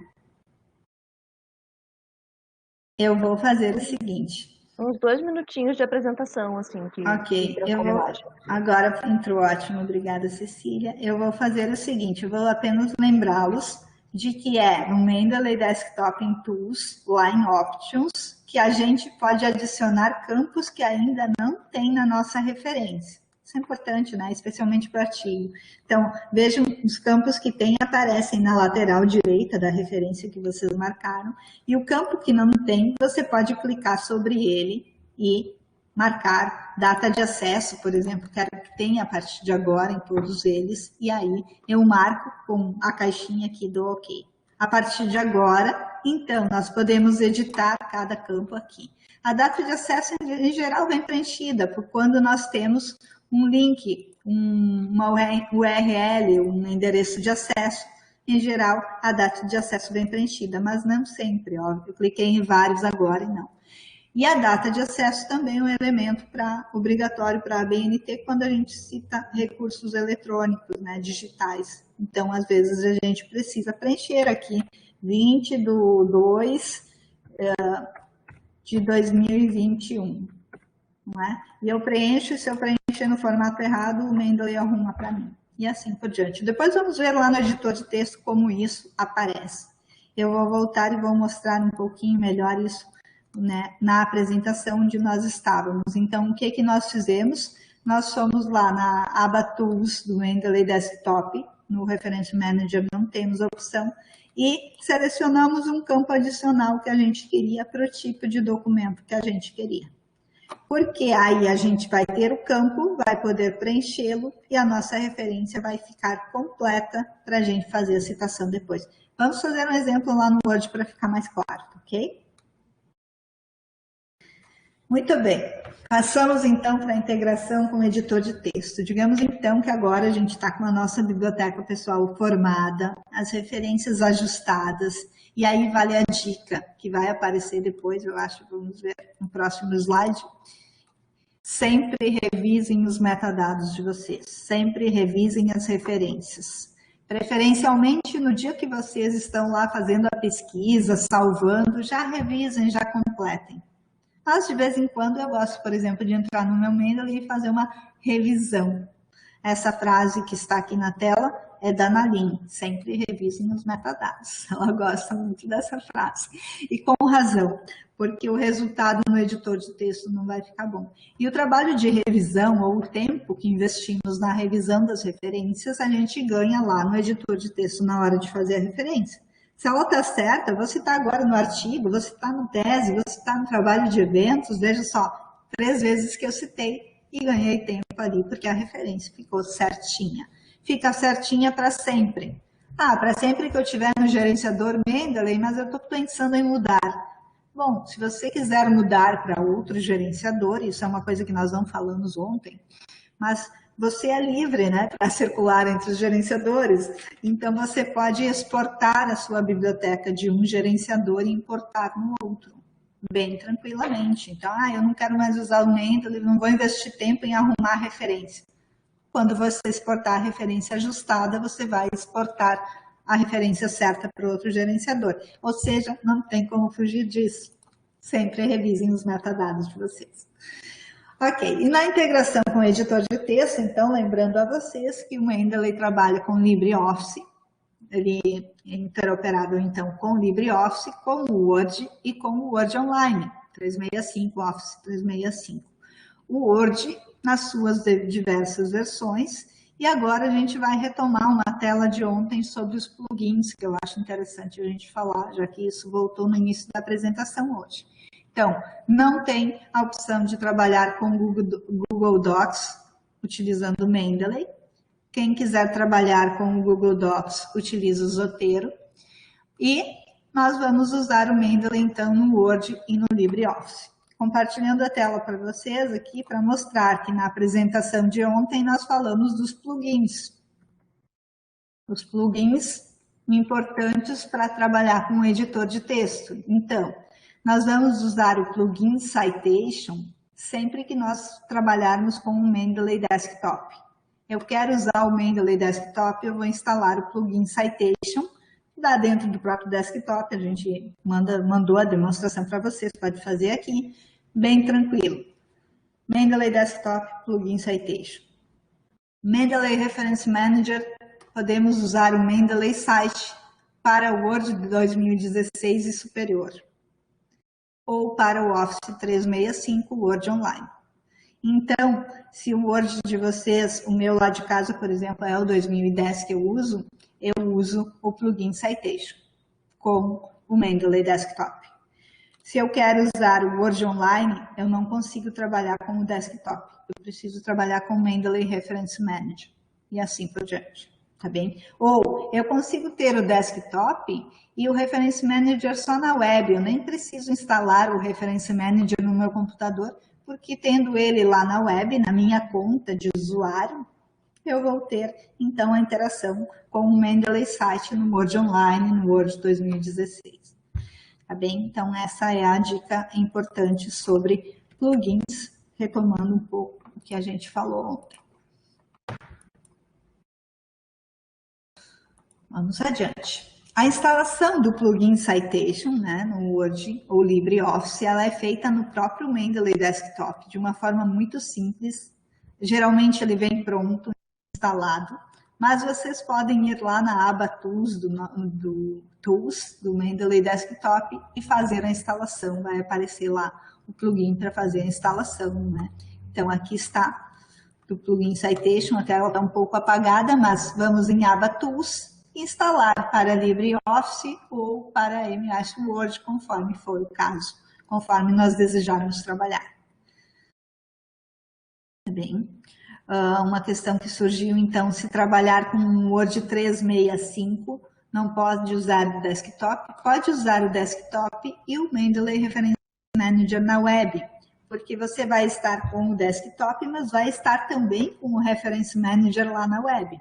Eu vou fazer o seguinte. Uns 2 minutinhos de apresentação, assim, que Ok, eu trancou a vou. imagem. Agora entrou ótimo, obrigada, Cecília. Eu vou fazer o seguinte: eu vou apenas lembrá-los de que é no Mendeley Desktop em Tools, lá em Options, que a gente pode adicionar campos que ainda não tem na nossa referência. Isso é importante, né? Especialmente para o artigo. Então, vejam os campos que tem aparecem na lateral direita da referência que vocês marcaram. E o campo que não tem, você pode clicar sobre ele e marcar data de acesso, por exemplo, quero que tenha a partir de agora em todos eles, e aí eu marco com a caixinha aqui do OK. A partir de agora, então, nós podemos editar cada campo aqui. A data de acesso, em geral, vem preenchida por quando nós temos um link, uma URL, um endereço de acesso. Em geral, a data de acesso vem preenchida, mas não sempre. Ó. Eu cliquei em vários agora e não. E a data de acesso também é um elemento obrigatório para a ABNT quando a gente cita recursos eletrônicos, né, digitais. Então, às vezes, a gente precisa preencher aqui 20/2 de 2021. Não é? E eu preencho, se eu preencher no formato errado, o Mendeley arruma para mim. E assim por diante. Depois vamos ver lá no editor de texto como isso aparece. Eu vou voltar e vou mostrar um pouquinho melhor isso, né, na apresentação onde nós estávamos. Então, o que nós fizemos? Nós fomos lá na aba Tools do Mendeley Desktop, no Reference Manager não temos a opção, e selecionamos um campo adicional que a gente queria para o tipo de documento que a gente queria. Porque aí a gente vai ter o campo, vai poder preenchê-lo e a nossa referência vai ficar completa para a gente fazer a citação depois. Vamos fazer um exemplo lá no Word para ficar mais claro, ok? Muito bem, passamos então para a integração com o editor de texto. Digamos então que agora a gente está com a nossa biblioteca pessoal formada, as referências ajustadas, e aí vale a dica que vai aparecer depois, eu acho, vamos ver no próximo slide. Sempre revisem os metadados de vocês, sempre revisem as referências. Preferencialmente no dia que vocês estão lá fazendo a pesquisa, salvando, já revisem, já completem. Mas, de vez em quando, eu gosto, por exemplo, de entrar no meu Mendeley e fazer uma revisão. Essa frase que está aqui na tela é da Naline, sempre revisem os metadados. Ela gosta muito dessa frase. E com razão, porque o resultado no editor de texto não vai ficar bom. E o trabalho de revisão, ou o tempo que investimos na revisão das referências, a gente ganha lá no editor de texto na hora de fazer a referência. Se ela está certa, você está agora no artigo, você está no tese, você está no trabalho de eventos, veja só, 3 vezes que eu citei e ganhei tempo ali, porque a referência ficou certinha. Fica certinha para sempre. Ah, para sempre que eu tiver no gerenciador Mendeley, mas eu estou pensando em mudar. Bom, se você quiser mudar para outro gerenciador, isso é uma coisa que nós não falamos ontem, mas você é livre, né, para circular entre os gerenciadores. Então, você pode exportar a sua biblioteca de um gerenciador e importar no outro, bem tranquilamente. Então, eu não quero mais usar o Mendeley, não vou investir tempo em arrumar a referência. Quando você exportar a referência ajustada, você vai exportar a referência certa para o outro gerenciador. Ou seja, não tem como fugir disso. Sempre revisem os metadados de vocês. Ok, e na integração com o editor de texto, então, lembrando a vocês que o Mendeley trabalha com LibreOffice, ele é interoperável, então, com o LibreOffice, com o Word e com o Word Online, 365, Office 365. O Word, nas suas diversas versões, e agora a gente vai retomar uma tela de ontem sobre os plugins, que eu acho interessante a gente falar, já que isso voltou no início da apresentação hoje. Então, não tem a opção de trabalhar com Google Docs utilizando o Mendeley. Quem quiser trabalhar com o Google Docs, utiliza o Zotero. E nós vamos usar o Mendeley, então, no Word e no LibreOffice. Compartilhando a tela para vocês aqui, para mostrar que na apresentação de ontem nós falamos dos plugins. Os plugins importantes para trabalhar com o editor de texto. Então, Nós vamos usar o plugin Citation sempre que nós trabalharmos com o Mendeley Desktop. Eu quero usar o Mendeley Desktop, eu vou instalar o plugin Citation, dá dentro do próprio desktop, a gente mandou a demonstração para vocês, pode fazer aqui, bem tranquilo. Mendeley Desktop, plugin Citation. Mendeley Reference Manager, podemos usar o Mendeley Site para o Word de 2016 e superior, ou para o Office 365 Word Online. Então, se o Word de vocês, o meu lá de casa, por exemplo, é o 2010 que eu uso o plugin Citation com o Mendeley Desktop. Se eu quero usar o Word Online, eu não consigo trabalhar com o desktop. Eu preciso trabalhar com o Mendeley Reference Manager e assim por diante, tá bem? Ou eu consigo ter o desktop e o Reference Manager só na web. Eu nem preciso instalar o Reference Manager no meu computador, porque tendo ele lá na web, na minha conta de usuário, eu vou ter, então, a interação com o Mendeley Site no Word Online, no Word 2016. Tá bem? Então, essa é a dica importante sobre plugins, retomando um pouco o que a gente falou ontem. Vamos adiante. A instalação do plugin Citation, né, no Word ou LibreOffice, ela é feita no próprio Mendeley Desktop, de uma forma muito simples. Geralmente ele vem pronto, instalado, mas vocês podem ir lá na aba Tools do Mendeley Desktop e fazer a instalação. Vai aparecer lá o plugin para fazer a instalação, né? Então, aqui está o plugin Citation, a tela está um pouco apagada, mas vamos em aba Tools, instalar para LibreOffice ou para MS Word, conforme for o caso, conforme nós desejarmos trabalhar. Bem, uma questão que surgiu, então, se trabalhar com o Word 365, não pode usar o desktop, pode usar o desktop e o Mendeley Reference Manager na web, porque você vai estar com o desktop, mas vai estar também com o Reference Manager lá na web.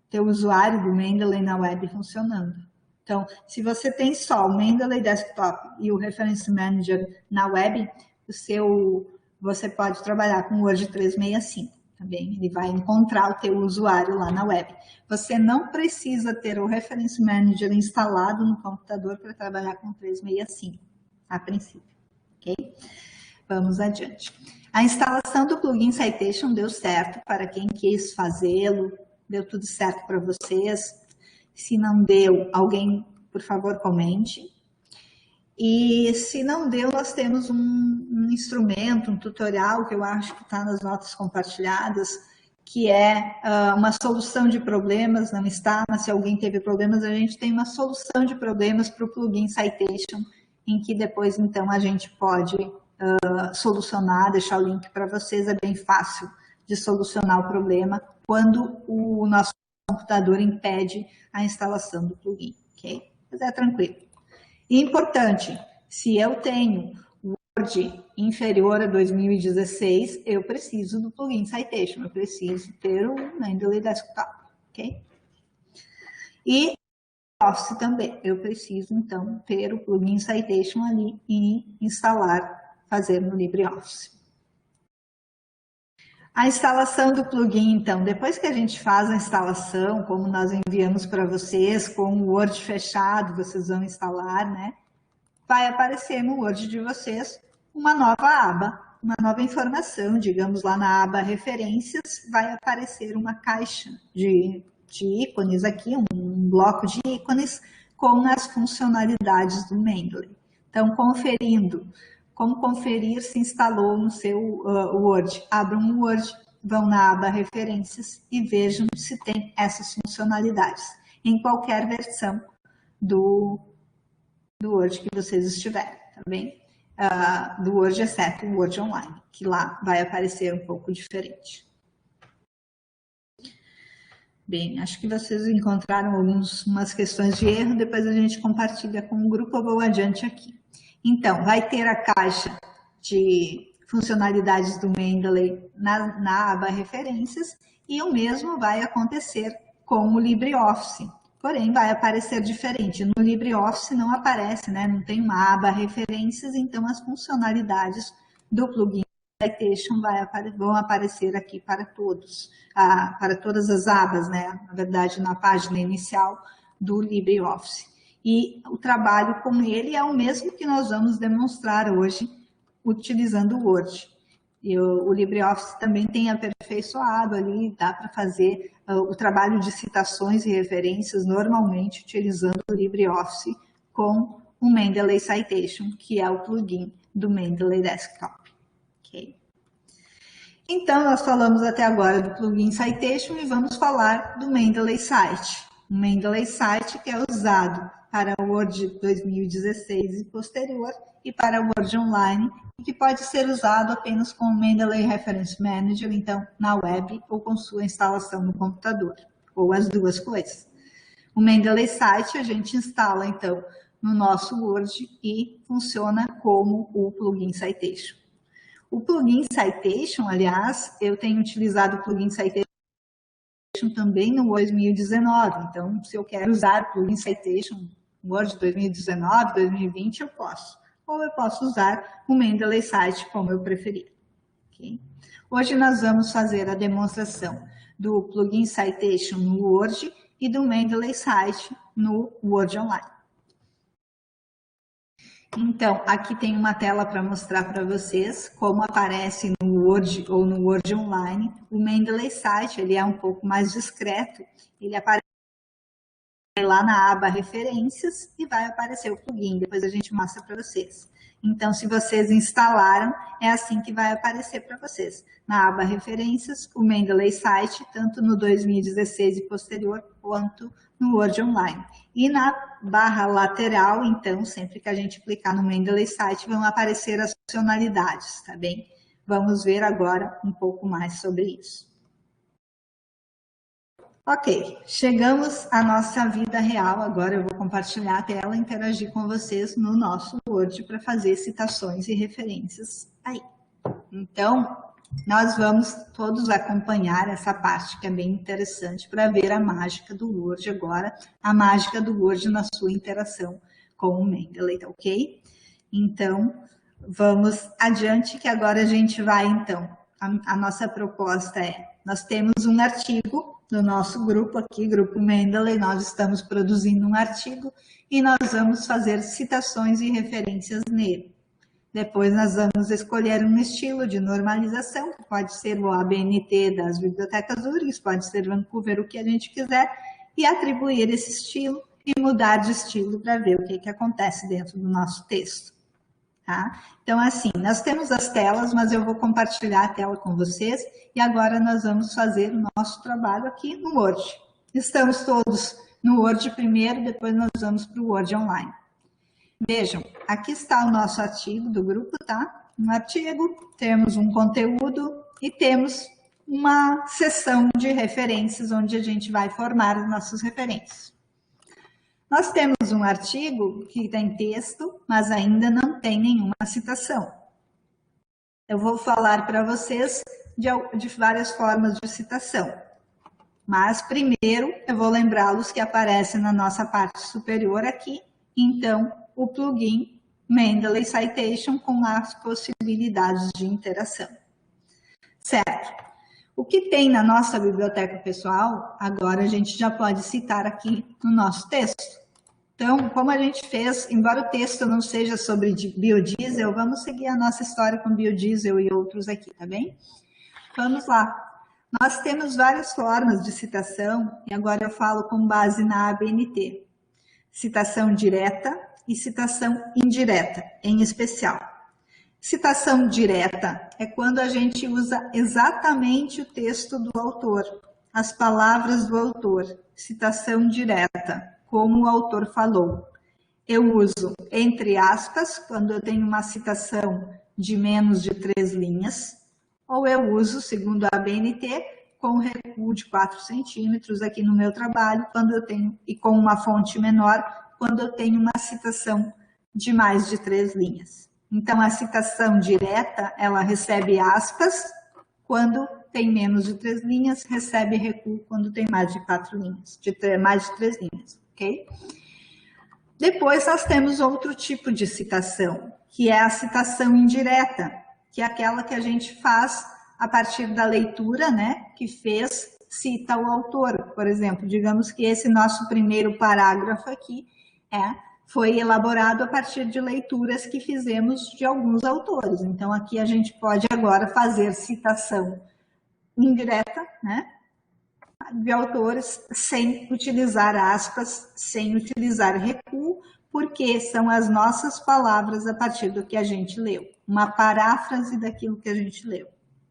Teu usuário do Mendeley na web funcionando. Então, se você tem só o Mendeley Desktop e o Reference Manager na web, você pode trabalhar com o Word 365. Também ele vai encontrar o teu usuário lá na web. Você não precisa ter o Reference Manager instalado no computador para trabalhar com o 365, a princípio, ok? Vamos adiante. A instalação do plugin Citation deu certo para quem quis fazê-lo, deu tudo certo para vocês. Se não deu, alguém, por favor, comente. E se não deu, nós temos um instrumento, um tutorial, que eu acho que está nas notas compartilhadas, que é uma solução de problemas, não está, mas se alguém teve problemas, a gente tem uma solução de problemas para o plugin Citation, em que depois, então, a gente pode solucionar, deixar o link para vocês, é bem fácil de solucionar o problema quando o nosso computador impede a instalação do plugin, ok? Mas é tranquilo. E importante, se eu tenho Word inferior a 2016, eu preciso do plugin Citation, eu preciso ter o Mendeley Desktop, ok? E Office também, eu preciso, então, ter o plugin Citation ali e instalar, fazer no LibreOffice. A instalação do plugin, então, depois que a gente faz a instalação, como nós enviamos para vocês, com o Word fechado, vocês vão instalar, né? Vai aparecer no Word de vocês uma nova aba, uma nova informação, digamos lá na aba Referências, vai aparecer uma caixa de ícones aqui, um bloco de ícones com as funcionalidades do Mendeley. Então, conferindo. Como conferir se instalou no seu Word? Abram um Word, vão na aba Referências e vejam se tem essas funcionalidades em qualquer versão do Word que vocês estiverem, tá bem? Do Word, exceto o Word Online, que lá vai aparecer um pouco diferente. Bem, acho que vocês encontraram umas questões de erro, depois a gente compartilha com o grupo, eu vou adiante aqui. Então, vai ter a caixa de funcionalidades do Mendeley na aba Referências e o mesmo vai acontecer com o LibreOffice. porém vai aparecer diferente. No LibreOffice não aparece, né? Não tem uma aba referências, então as funcionalidades do plugin Citation vão aparecer aqui para todos, para todas as abas, né? Na verdade, na página inicial do LibreOffice. E o trabalho com ele é o mesmo que nós vamos demonstrar hoje, utilizando o Word. E o LibreOffice também tem aperfeiçoado ali, dá para fazer o trabalho de citações e referências normalmente utilizando o LibreOffice com o Mendeley Citation, que é o plugin do Mendeley Desktop. Okay. Então, nós falamos até agora do plugin Citation e vamos falar do Mendeley Cite. O Mendeley Cite que é usado para o Word 2016 e posterior e para o Word Online, e que pode ser usado apenas com o Mendeley Reference Manager, então na web ou com sua instalação no computador, ou as duas coisas. O Mendeley Cite a gente instala então no nosso Word e funciona como o plugin Citation. O plugin Citation, aliás, eu tenho utilizado o plugin Citation também no 2019, então se eu quero usar o plugin Citation no Word 2019, 2020, eu posso. Ou eu posso usar o Mendeley Cite como eu preferir. Okay? Hoje nós vamos fazer a demonstração do plugin Citation no Word e do Mendeley Cite no Word Online. Então, aqui tem uma tela para mostrar para vocês como aparece no Word ou no Word Online. O Mendeley Cite, ele é um pouco mais discreto, ele aparece lá na aba referências e vai aparecer o plugin, depois a gente mostra para vocês. Então, se vocês instalaram, é assim que vai aparecer para vocês. Na aba referências, o Mendeley Cite, tanto no 2016 e posterior, quanto no Word Online. E na barra lateral, então, sempre que a gente clicar no Mendeley Cite, vão aparecer as funcionalidades, tá bem? Vamos ver agora um pouco mais sobre isso. Ok, chegamos à nossa vida real. Agora eu vou compartilhar a tela e interagir com vocês no nosso Word para fazer citações e referências aí. Então, nós vamos todos acompanhar essa parte que é bem interessante para ver a mágica do Word agora, a mágica do Word na sua interação com o Mendeley, tá ok? Então, vamos adiante que agora a gente vai, então, a nossa proposta é, nós temos um artigo no nosso grupo aqui, Grupo Mendeley, nós estamos produzindo um artigo e nós vamos fazer citações e referências nele. Depois nós vamos escolher um estilo de normalização, que pode ser o ABNT das bibliotecas URGS, pode ser Vancouver, o que a gente quiser, e atribuir esse estilo e mudar de estilo para ver o que acontece dentro do nosso texto. Tá? Então, assim, nós temos as telas, mas eu vou compartilhar a tela com vocês e agora nós vamos fazer o nosso trabalho aqui no Word. Estamos todos no Word primeiro, depois nós vamos para o Word Online. Vejam, aqui está o nosso artigo do grupo, tá? Um artigo, temos um conteúdo e temos uma seção de referências onde a gente vai formar as nossas referências. Nós temos um artigo que tem texto, mas ainda não tem nenhuma citação. Eu vou falar para vocês de várias formas de citação. Mas primeiro eu vou lembrá-los que aparece na nossa parte superior aqui, então, o plugin Mendeley Citation com as possibilidades de interação. Certo? O que tem na nossa biblioteca pessoal, agora a gente já pode citar aqui no nosso texto. Então, como a gente fez, embora o texto não seja sobre biodiesel, vamos seguir a nossa história com biodiesel e outros aqui, tá bem? Vamos lá. Nós temos várias formas de citação, e agora eu falo com base na ABNT. Citação direta e citação indireta, em especial. Citação direta é quando a gente usa exatamente o texto do autor, as palavras do autor. Citação direta, como o autor falou. Eu uso entre aspas, quando eu tenho uma citação de menos de 3 linhas, ou eu uso, segundo a ABNT, com recuo de 4 centímetros aqui no meu trabalho, quando eu tenho, e com uma fonte menor, quando eu tenho uma citação de mais de 3 linhas. Então, a citação direta, ela recebe aspas quando tem menos de 3 linhas, recebe recuo quando tem mais de 4 linhas, mais de 3 linhas, ok? Depois nós temos outro tipo de citação, que é a citação indireta, que é aquela que a gente faz a partir da leitura, né, que fez, cita o autor. Por exemplo, digamos que esse nosso primeiro parágrafo aqui foi elaborado a partir de leituras que fizemos de alguns autores. Então, aqui a gente pode agora fazer citação indireta, né, de autores sem utilizar aspas, sem utilizar recuo, porque são as nossas palavras a partir do que a gente leu. Uma paráfrase daquilo que a gente leu,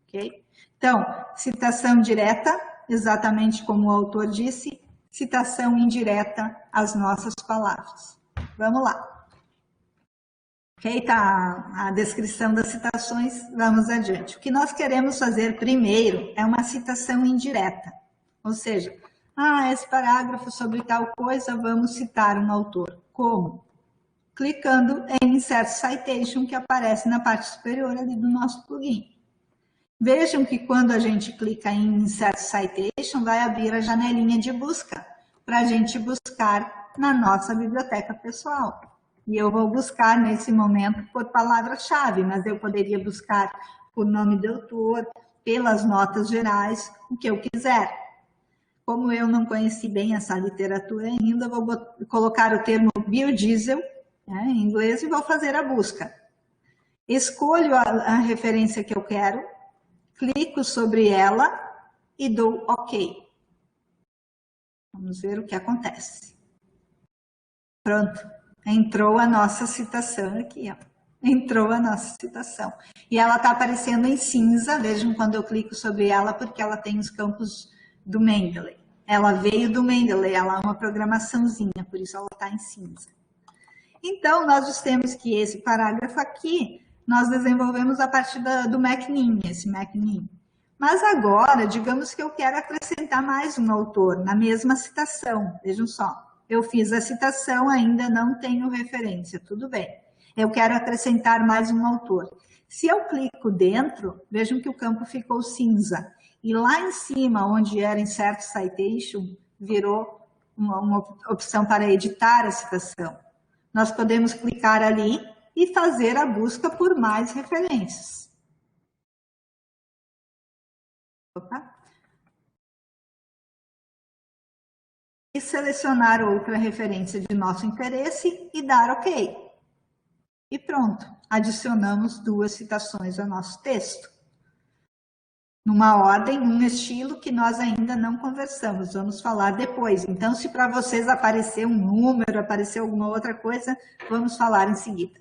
ok? Então, citação direta, exatamente como o autor disse, citação indireta, as nossas palavras. Vamos lá. Feita a descrição das citações, vamos adiante. O que nós queremos fazer primeiro é uma citação indireta. Ou seja, esse parágrafo sobre tal coisa, vamos citar um autor. Como? Clicando em Insert Citation, que aparece na parte superior ali do nosso plugin. Vejam que quando a gente clica em Insert Citation, vai abrir a janelinha de busca, para a gente buscar na nossa biblioteca pessoal. E eu vou buscar nesse momento por palavra-chave, mas eu poderia buscar por nome do autor, pelas notas gerais, o que eu quiser. Como eu não conheci bem essa literatura ainda, vou colocar o termo biodiesel, em inglês, e vou fazer a busca. Escolho a referência que eu quero, clico sobre ela e dou OK. Vamos ver o que acontece. Pronto, entrou a nossa citação aqui, ó. Entrou a nossa citação. E ela está aparecendo em cinza, vejam quando eu clico sobre ela, porque ela tem os campos do Mendeley. Ela veio do Mendeley, ela é uma programaçãozinha, por isso ela está em cinza. Então, nós dissemos que esse parágrafo aqui, nós desenvolvemos a partir do MacNim, esse MacNim. Mas agora, digamos que eu quero acrescentar mais um autor na mesma citação. Vejam só, eu fiz a citação, ainda não tenho referência, tudo bem. Eu quero acrescentar mais um autor. Se eu clico dentro, vejam que o campo ficou cinza. E lá em cima, onde era Insert Citation, virou uma opção para editar a citação. Nós podemos clicar ali e fazer a busca por mais referências. Opa. E selecionar outra referência de nosso interesse e dar OK. E pronto, adicionamos 2 citações ao nosso texto. Numa ordem, num estilo que nós ainda não conversamos, vamos falar depois. Então, se para vocês aparecer um número, aparecer alguma outra coisa, vamos falar em seguida.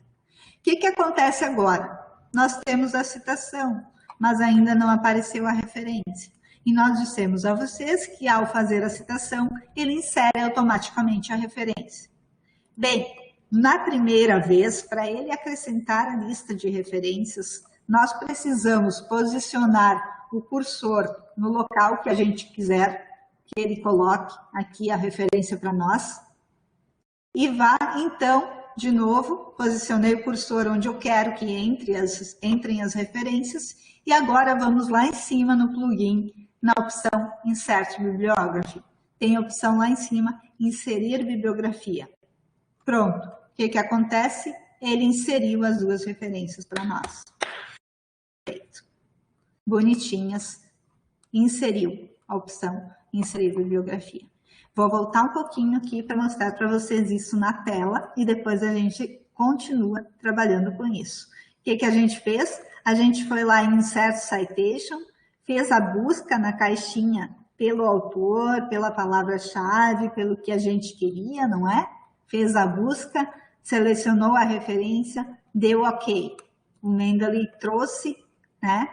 O que acontece agora? Nós temos a citação, mas ainda não apareceu a referência. E nós dissemos a vocês que ao fazer a citação, ele insere automaticamente a referência. Bem, na primeira vez, para ele acrescentar a lista de referências, nós precisamos posicionar o cursor no local que a gente quiser que ele coloque aqui a referência para nós. E vá, então, de novo, posicionei o cursor onde eu quero que entrem as referências. E agora vamos lá em cima no plugin, na opção Insert Bibliography. Tem a opção lá em cima, Inserir Bibliografia. Pronto. O que acontece? Ele inseriu as 2 referências para nós. Perfeito. Bonitinhas, inseriu a opção Inserir Bibliografia. Vou voltar um pouquinho aqui para mostrar para vocês isso na tela e depois a gente continua trabalhando com isso. O que a gente fez? A gente foi lá em Insert Citation, fez a busca na caixinha pelo autor, pela palavra-chave, pelo que a gente queria, não é? Fez a busca, selecionou a referência, deu OK. O Mendeley trouxe, né,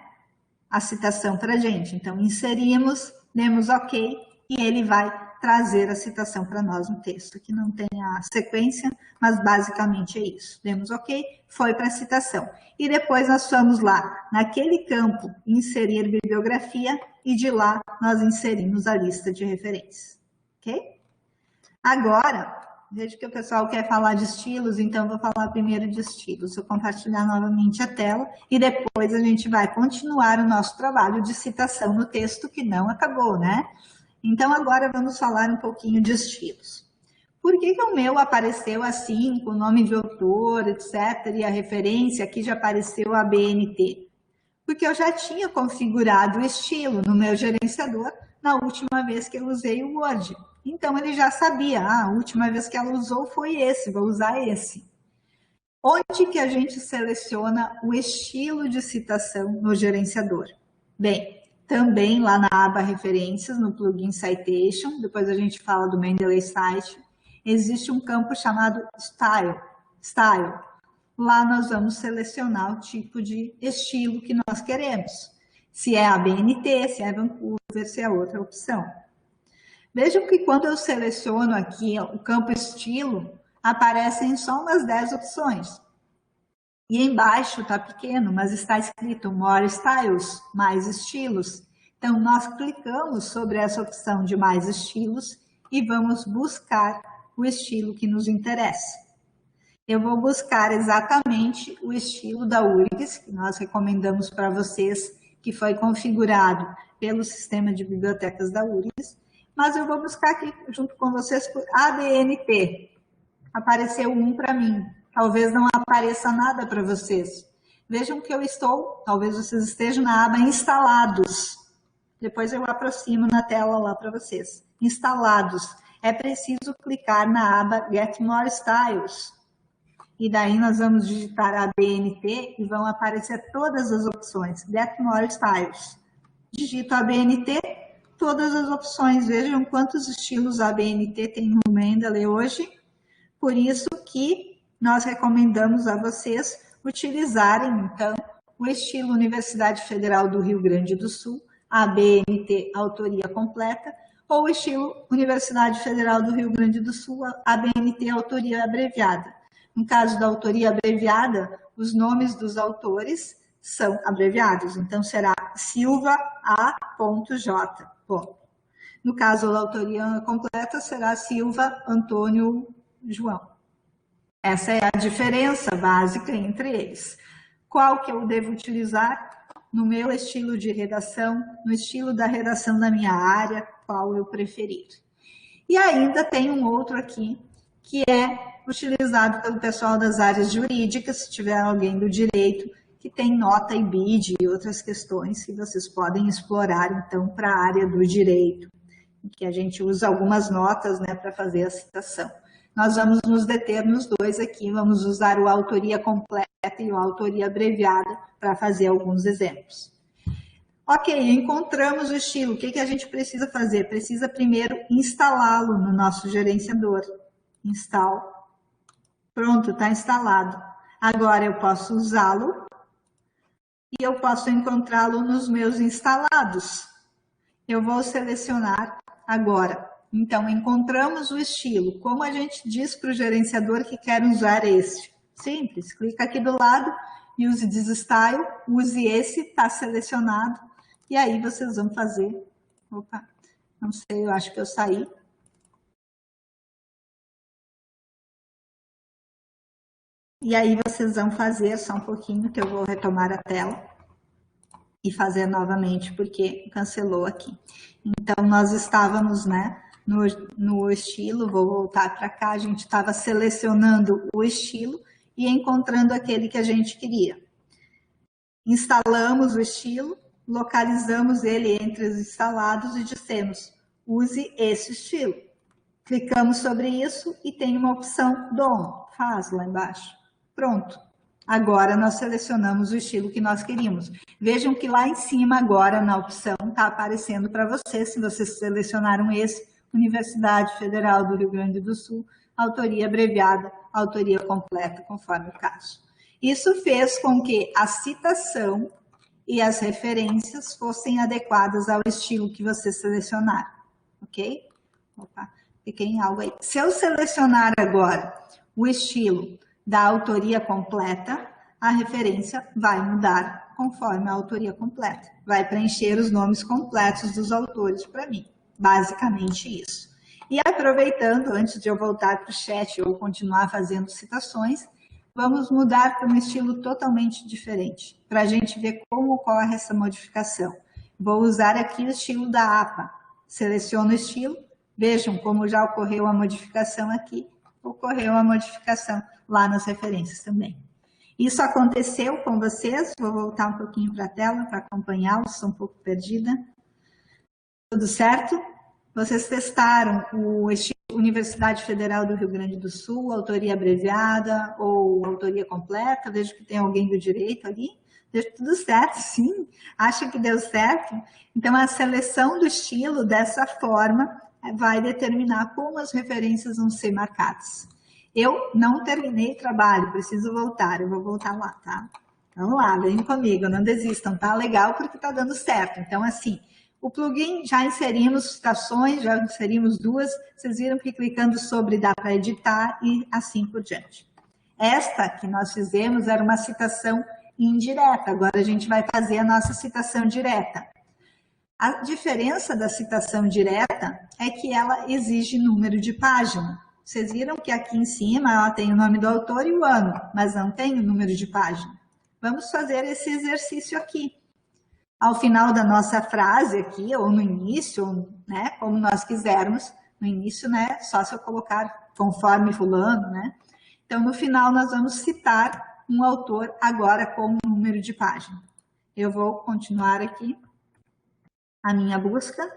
a citação para a gente. Então, inserimos, demos OK, e ele vai trazer a citação para nós no texto. Aqui não tem a sequência, mas basicamente é isso. Demos OK, foi para a citação. E depois nós fomos lá, naquele campo, inserir bibliografia, e de lá nós inserimos a lista de referências. Ok? Agora, vejo que o pessoal quer falar de estilos, então vou falar primeiro de estilos. Vou compartilhar novamente a tela e depois a gente vai continuar o nosso trabalho de citação no texto que não acabou, né? Então agora vamos falar um pouquinho de estilos. Por que o meu apareceu assim, com o nome de autor, etc., e a referência aqui já apareceu a BNT? Porque eu já tinha configurado o estilo no meu gerenciador na última vez que eu usei o Word. Então, ele já sabia, a última vez que ela usou foi esse, vou usar esse. Onde que a gente seleciona o estilo de citação no gerenciador? Bem, também lá na aba Referências, no plugin Citation, depois a gente fala do Mendeley Cite, existe um campo chamado Style. Lá nós vamos selecionar o tipo de estilo que nós queremos. Se é a BNT, se é Vancouver, se é outra opção. Vejam que quando eu seleciono aqui o campo estilo, aparecem só umas 10 opções. E embaixo está pequeno, mas está escrito More Styles, mais estilos. Então, nós clicamos sobre essa opção de mais estilos e vamos buscar o estilo que nos interessa. Eu vou buscar exatamente o estilo da URGS, que nós recomendamos para vocês, que foi configurado pelo sistema de bibliotecas da URGS, mas eu vou buscar aqui junto com vocês por ABNT. Apareceu um para mim, talvez não apareça nada para vocês. Vejam que eu estou, talvez vocês estejam na aba Instalados. Depois eu aproximo na tela lá para vocês. Instalados. É preciso clicar na aba Get More Styles. E daí nós vamos digitar a BNT e vão aparecer todas as opções. Get More Styles. Digito a BNT, todas as opções. Vejam quantos estilos a BNT tem no Mendeley hoje. Por isso que nós recomendamos a vocês utilizarem, então, o estilo Universidade Federal do Rio Grande do Sul, a BNT Autoria Completa, ou o estilo Universidade Federal do Rio Grande do Sul, a BNT Autoria Abreviada. No caso da autoria abreviada, os nomes dos autores são abreviados, então será Silva A.J. Bom, no caso da autoria completa, será Silva Antônio João. Essa é a diferença básica entre eles. Qual que eu devo utilizar? No meu estilo de redação, no estilo da redação da minha área, qual eu preferir. E ainda tem um outro aqui, que é utilizado pelo pessoal das áreas jurídicas, se tiver alguém do direito, que tem nota e bid e outras questões que vocês podem explorar, então, para a área do direito, que a gente usa algumas notas, né, para fazer a citação. Nós vamos nos deter nos dois aqui, vamos usar o autoria completa e o autoria abreviada para fazer alguns exemplos. Ok, encontramos o estilo, o que a gente precisa fazer? Precisa primeiro instalá-lo no nosso gerenciador. Install. Pronto, está instalado. Agora eu posso usá-lo e eu posso encontrá-lo nos meus instalados. Eu vou selecionar agora. Então, encontramos o estilo. Como a gente diz para o gerenciador que quer usar este? Simples, clica aqui do lado, use this style, use esse, está selecionado. E aí vocês vão fazer... Opa, não sei, eu acho que eu saí. E aí vocês vão fazer só um pouquinho, que eu vou retomar a tela e fazer novamente, porque cancelou aqui. Então, nós estávamos, né, no estilo, vou voltar para cá, a gente estava selecionando o estilo e encontrando aquele que a gente queria. Instalamos o estilo, localizamos ele entre os instalados e dissemos, use esse estilo. Clicamos sobre isso e tem uma opção DOM, faz lá embaixo. Pronto. Agora nós selecionamos o estilo que nós queríamos. Vejam que lá em cima agora na opção está aparecendo para vocês, se vocês selecionaram esse, Universidade Federal do Rio Grande do Sul, autoria abreviada, autoria completa, conforme o caso. Isso fez com que a citação e as referências fossem adequadas ao estilo que vocês selecionaram, ok? Opa, fiquei em algo aí. Se eu selecionar agora o estilo da autoria completa, a referência vai mudar conforme a autoria completa. Vai preencher os nomes completos dos autores para mim. Basicamente isso. E aproveitando, antes de eu voltar para o chat ou continuar fazendo citações, vamos mudar para um estilo totalmente diferente, para a gente ver como ocorre essa modificação. Vou usar aqui o estilo da APA. Seleciono o estilo, vejam como já ocorreu a modificação aqui, ocorreu a modificação lá nas referências também. Isso aconteceu com vocês, vou voltar um pouquinho para a tela para acompanhá-los, estou um pouco perdida. Tudo certo? Vocês testaram o estilo Universidade Federal do Rio Grande do Sul, autoria abreviada ou autoria completa? Vejo que tem alguém do direito ali. Vejo tudo certo, sim. Acha que deu certo? Então, a seleção do estilo dessa forma vai determinar como as referências vão ser marcadas. Eu não terminei o trabalho, preciso voltar, eu vou voltar lá, tá? Vamos lá, vem comigo, não desistam, tá legal porque tá dando certo. Então, assim, o plugin já inserimos citações, já inserimos duas, vocês viram que clicando sobre dá para editar e assim por diante. Esta que nós fizemos era uma citação indireta, agora a gente vai fazer a nossa citação direta. A diferença da citação direta é que ela exige número de página. Vocês viram que aqui em cima ela tem o nome do autor e o ano, mas não tem o número de página. Vamos fazer esse exercício aqui. Ao final da nossa frase aqui, ou no início, né, como nós quisermos, no início, né, só se eu colocar conforme fulano, né? Então, no final, nós vamos citar um autor agora com o número de página. Eu vou continuar aqui a minha busca,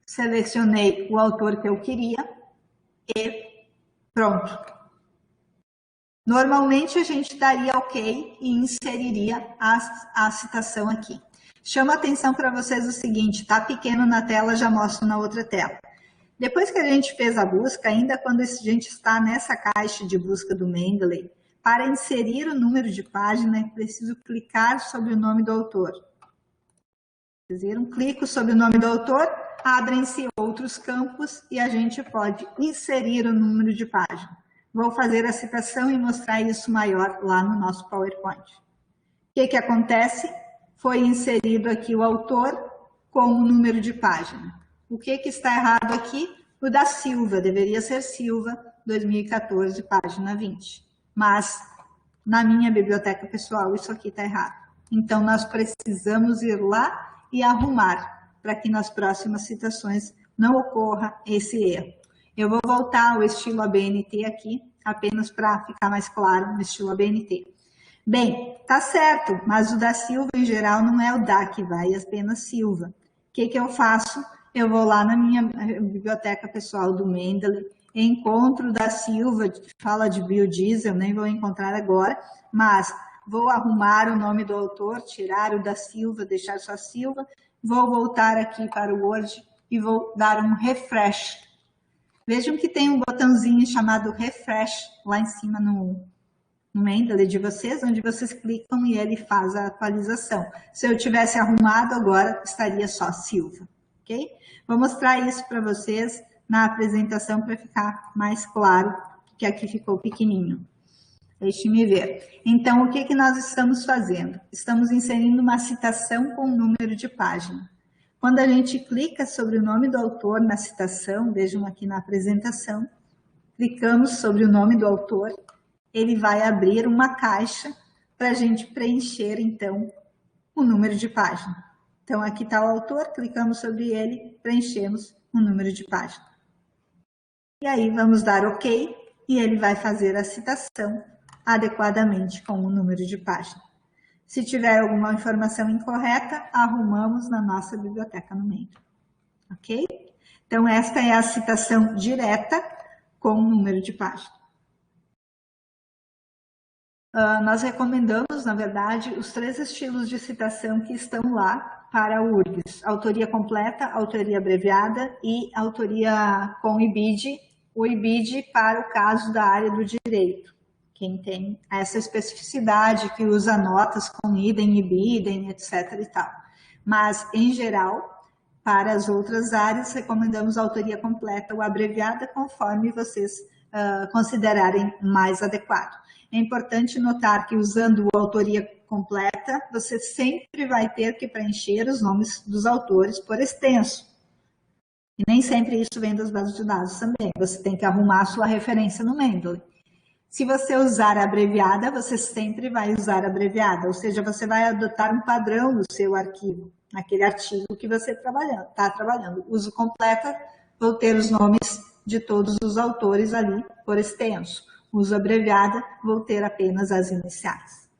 selecionei o autor que eu queria e pronto. Normalmente a gente daria OK e inseriria a citação aqui. Chama a atenção para vocês o seguinte, tá pequeno na tela, já mostro na outra tela. Depois que a gente fez a busca, ainda quando a gente está nessa caixa de busca do Mendeley, para inserir o número de página é preciso clicar sobre o nome do autor. Vocês viram? Clico sobre o nome do autor, abrem-se outros campos e a gente pode inserir o número de página. Vou fazer a citação e mostrar isso maior lá no nosso PowerPoint. O que acontece? Foi inserido aqui o autor com o número de página. O que está errado aqui? O da Silva, deveria ser Silva, 2014, página 20. Mas, na minha biblioteca pessoal, isso aqui está errado. Então, nós precisamos ir lá e arrumar, para que nas próximas citações não ocorra esse erro. Eu vou voltar ao estilo ABNT aqui, apenas para ficar mais claro no estilo ABNT. Bem, tá certo, mas o da Silva em geral não é o da que vai, é apenas Silva. O que eu faço? Eu vou lá na minha biblioteca pessoal do Mendeley, encontro o da Silva, que fala de biodiesel, nem vou encontrar agora, mas vou arrumar o nome do autor, tirar o da Silva, deixar só Silva, vou voltar aqui para o Word e vou dar um refresh. Vejam que tem um botãozinho chamado refresh lá em cima no Mendeley de vocês, onde vocês clicam e ele faz a atualização. Se eu tivesse arrumado agora, estaria só Silva, ok? Vou mostrar isso para vocês na apresentação para ficar mais claro, que aqui ficou pequenininho. Deixe-me ver. Então, o que nós estamos fazendo? Estamos inserindo uma citação com número de página. Quando a gente clica sobre o nome do autor na citação, vejam aqui na apresentação, clicamos sobre o nome do autor, ele vai abrir uma caixa para a gente preencher, então, o número de página. Então, aqui está o autor, clicamos sobre ele, preenchemos o número de página. E aí, vamos dar OK, e ele vai fazer a citação adequadamente com o número de página. Se tiver alguma informação incorreta, arrumamos na nossa biblioteca no Mendeley. Ok? Então, esta é a citação direta com o número de página. Nós recomendamos, na verdade, os 3 estilos de citação que estão lá para o URGS. Autoria completa, autoria abreviada e autoria com IBID, o IBID para o caso da área do direito. Quem tem essa especificidade, que usa notas com idem, ibidem, etc. e tal. Mas, em geral, para as outras áreas, recomendamos a autoria completa ou abreviada, conforme vocês considerarem mais adequado. É importante notar que, usando a autoria completa, você sempre vai ter que preencher os nomes dos autores por extenso. E nem sempre isso vem das bases de dados também. Você tem que arrumar a sua referência no Mendeley. Se você usar a abreviada, você sempre vai usar a abreviada, ou seja, você vai adotar um padrão no seu arquivo, naquele artigo que você está trabalhando. Uso completa, vou ter os nomes de todos os autores ali por extenso. Uso abreviada, vou ter apenas as iniciais.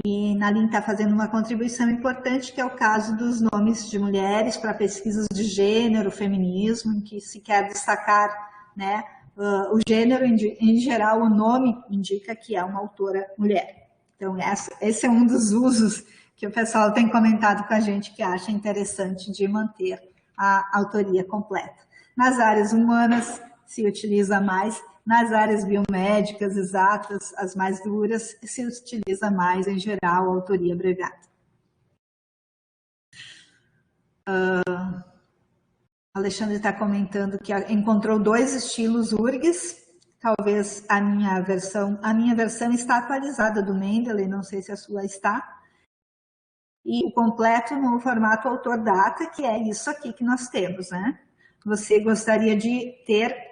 E Naline está fazendo uma contribuição importante, que é o caso dos nomes de mulheres para pesquisas de gênero, feminismo, em que se quer destacar, né, o gênero, em geral, o nome indica que é uma autora mulher. Então, esse é um dos usos que o pessoal tem comentado com a gente, que acha interessante de manter a autoria completa. Nas áreas humanas, se utiliza mais. Nas áreas biomédicas, exatas, as mais duras, se utiliza mais, em geral, a autoria abreviada. Alexandre está comentando que encontrou 2 estilos URGS. Talvez a minha versão está atualizada do Mendeley, não sei se a sua está. E o completo no formato autor-data, que é isso aqui que nós temos, né? Você gostaria de ter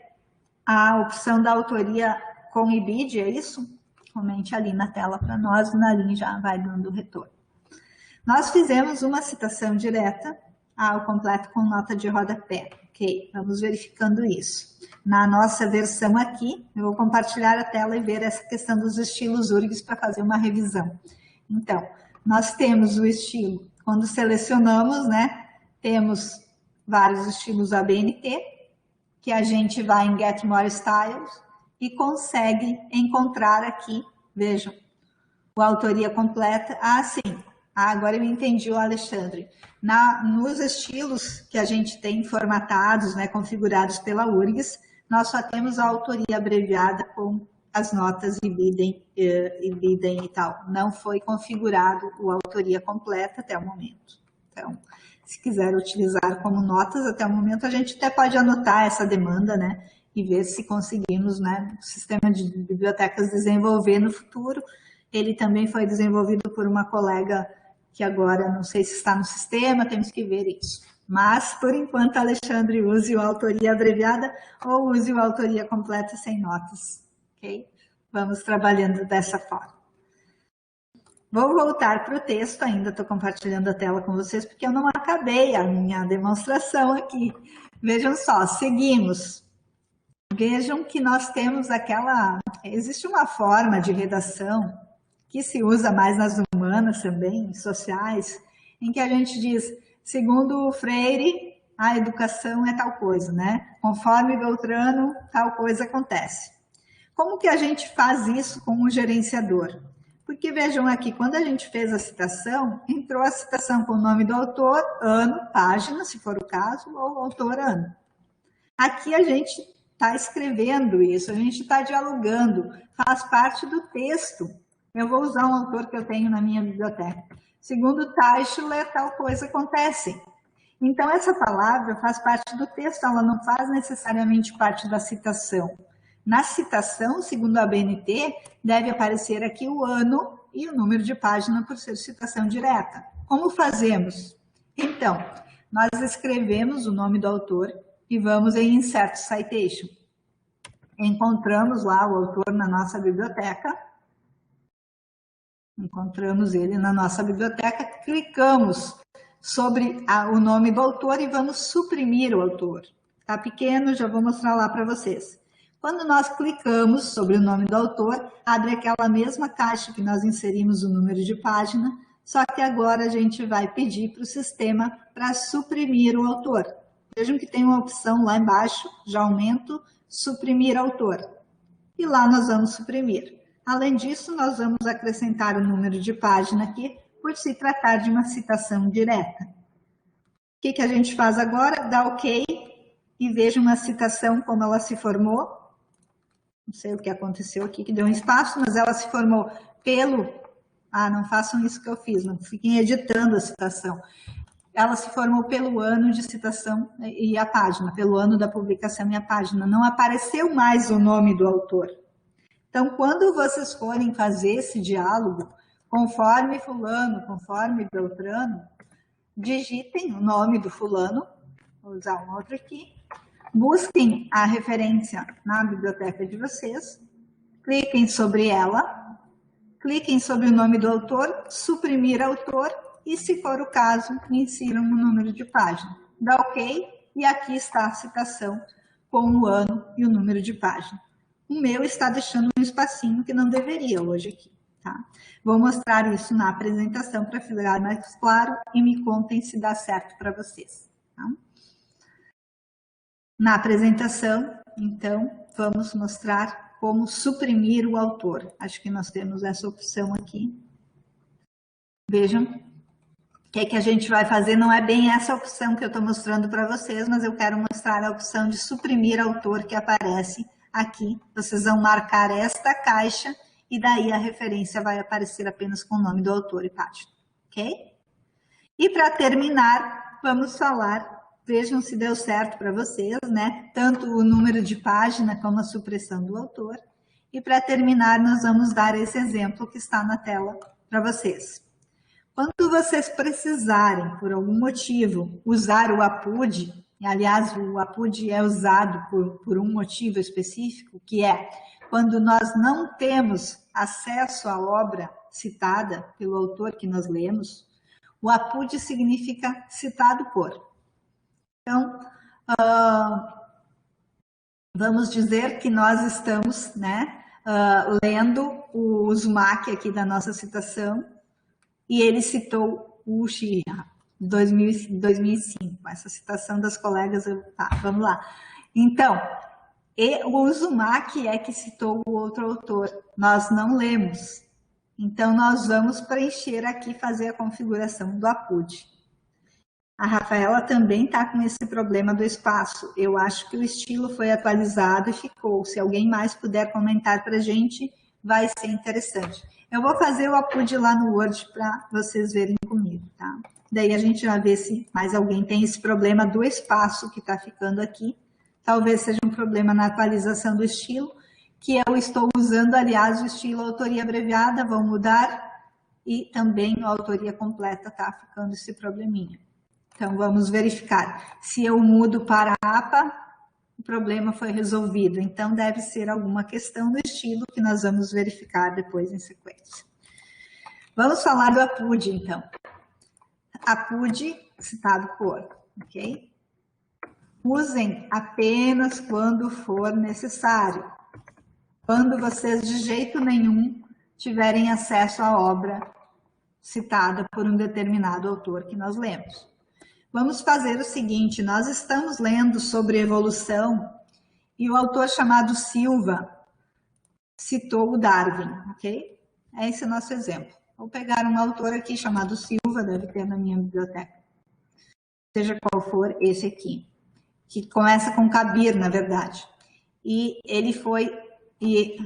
a opção da autoria com IBID, é isso? Comente ali na tela para nós, e Naline já vai dando o retorno. Nós fizemos uma citação direta ao completo com nota de rodapé. Ok, vamos verificando isso. Na nossa versão aqui, eu vou compartilhar a tela e ver essa questão dos estilos URGS para fazer uma revisão. Então, nós temos o estilo, quando selecionamos, né, temos vários estilos ABNT, que a gente vai em Get More Styles e consegue encontrar aqui, vejam, a autoria completa. Ah, sim, agora eu entendi o Alexandre. Nos estilos que a gente tem formatados, né, configurados pela URGS, nós só temos a autoria abreviada com as notas IBIDEM e tal. Não foi configurado a autoria completa até o momento. Então, se quiser utilizar como notas até o momento, a gente até pode anotar essa demanda, né, e ver se conseguimos, né, o sistema de bibliotecas desenvolver no futuro. Ele também foi desenvolvido por uma colega que agora não sei se está no sistema, temos que ver isso. Mas, por enquanto, Alexandre use a autoria abreviada ou use a autoria completa sem notas, ok? Vamos trabalhando dessa forma. Vou voltar para o texto, ainda estou compartilhando a tela com vocês, porque eu não acabei a minha demonstração aqui. Vejam só, seguimos. Vejam que nós temos existe uma forma de redação que se usa mais nas humanas também, sociais, em que a gente diz, segundo o Freire, a educação é tal coisa, né? Conforme Beltrano, tal coisa acontece. Como que a gente faz isso com o gerenciador? Porque vejam aqui, quando a gente fez a citação, entrou a citação com o nome do autor, ano, página, se for o caso, ou autor, ano. Aqui a gente está escrevendo isso, a gente está dialogando, faz parte do texto. Eu vou usar um autor que eu tenho na minha biblioteca. Segundo Teichler, tal coisa acontece. Então, essa palavra faz parte do texto, ela não faz necessariamente parte da citação. Na citação, segundo a ABNT, deve aparecer aqui o ano e o número de página por ser citação direta. Como fazemos? Então, nós escrevemos o nome do autor e vamos em Insert Citation. Encontramos lá o autor na nossa biblioteca. Encontramos ele na nossa biblioteca, clicamos sobre o nome do autor e vamos suprimir o autor. Está pequeno, já vou mostrar lá para vocês. Quando nós clicamos sobre o nome do autor, abre aquela mesma caixa que nós inserimos o número de página, só que agora a gente vai pedir para o sistema para suprimir o autor. Vejam que tem uma opção lá embaixo, já aumento, suprimir autor. E lá nós vamos suprimir. Além disso, nós vamos acrescentar o número de página aqui, por se tratar de uma citação direta. O que a gente faz agora? Dá OK e veja uma citação como ela se formou. Não sei o que aconteceu aqui, que deu um espaço, mas ela se formou pelo... Ah, não façam isso que eu fiz, não fiquem editando a citação. Ela se formou pelo ano de citação e a página, pelo ano da publicação e a página. Não apareceu mais o nome do autor. Então, quando vocês forem fazer esse diálogo, conforme fulano, conforme Beltrano, digitem o nome do fulano Vou usar um outro aqui. Busquem a referência na biblioteca de vocês, cliquem sobre ela, cliquem sobre o nome do autor, suprimir autor e, se for o caso, insiram o número de página. Dá OK e aqui está a citação com o ano e o número de página. O meu está deixando um espacinho que não deveria hoje aqui. Tá? Vou mostrar isso na apresentação para ficar mais claro e me contem se dá certo para vocês. Tá? Na apresentação, então, vamos mostrar como suprimir o autor. Acho que nós temos essa opção aqui. Vejam, o que a gente vai fazer não é bem essa opção que eu estou mostrando para vocês, mas eu quero mostrar a opção de suprimir autor que aparece aqui. Vocês vão marcar esta caixa e daí a referência vai aparecer apenas com o nome do autor e página, ok? E para terminar, vamos falar, vejam se deu certo para vocês, né? Tanto o número de página como a supressão do autor. E para terminar, nós vamos dar esse exemplo que está na tela para vocês. Quando vocês precisarem, por algum motivo, usar o APUD, e, aliás, o APUD é usado por um motivo específico, que é quando nós não temos acesso à obra citada pelo autor que nós lemos, o APUD significa citado por. Então, vamos dizer que nós estamos, né, lendo o Uzumaki aqui da nossa citação, e ele citou o Uchiha, de 2005, essa citação das colegas, tá, vamos lá. Então, o Uzumaki é que citou o outro autor, nós não lemos. Então, nós vamos preencher aqui, fazer a configuração do APUD. A Rafaela também está com esse problema do espaço. Eu acho que o estilo foi atualizado e ficou. Se alguém mais puder comentar para a gente, vai ser interessante. Eu vou fazer o APUD lá no Word para vocês verem comigo, tá? Daí a gente vai ver se mais alguém tem esse problema do espaço que está ficando aqui. Talvez seja um problema na atualização do estilo, que eu estou usando, aliás, o estilo autoria abreviada, vou mudar, e também a autoria completa está ficando esse probleminha. Então, vamos verificar. Se eu mudo para APA, o problema foi resolvido. Então, deve ser alguma questão do estilo que nós vamos verificar depois em sequência. Vamos falar do APUD, então. APUD, citado por, ok? Usem apenas quando for necessário. Quando vocês, de jeito nenhum, tiverem acesso à obra citada por um determinado autor que nós lemos. Vamos fazer o seguinte, nós estamos lendo sobre evolução e o autor chamado Silva citou o Darwin, ok? Esse é o nosso exemplo. Vou pegar um autor aqui chamado Silva, deve ter na minha biblioteca, seja qual for esse aqui, que começa com Kabir, na verdade. E ele foi... E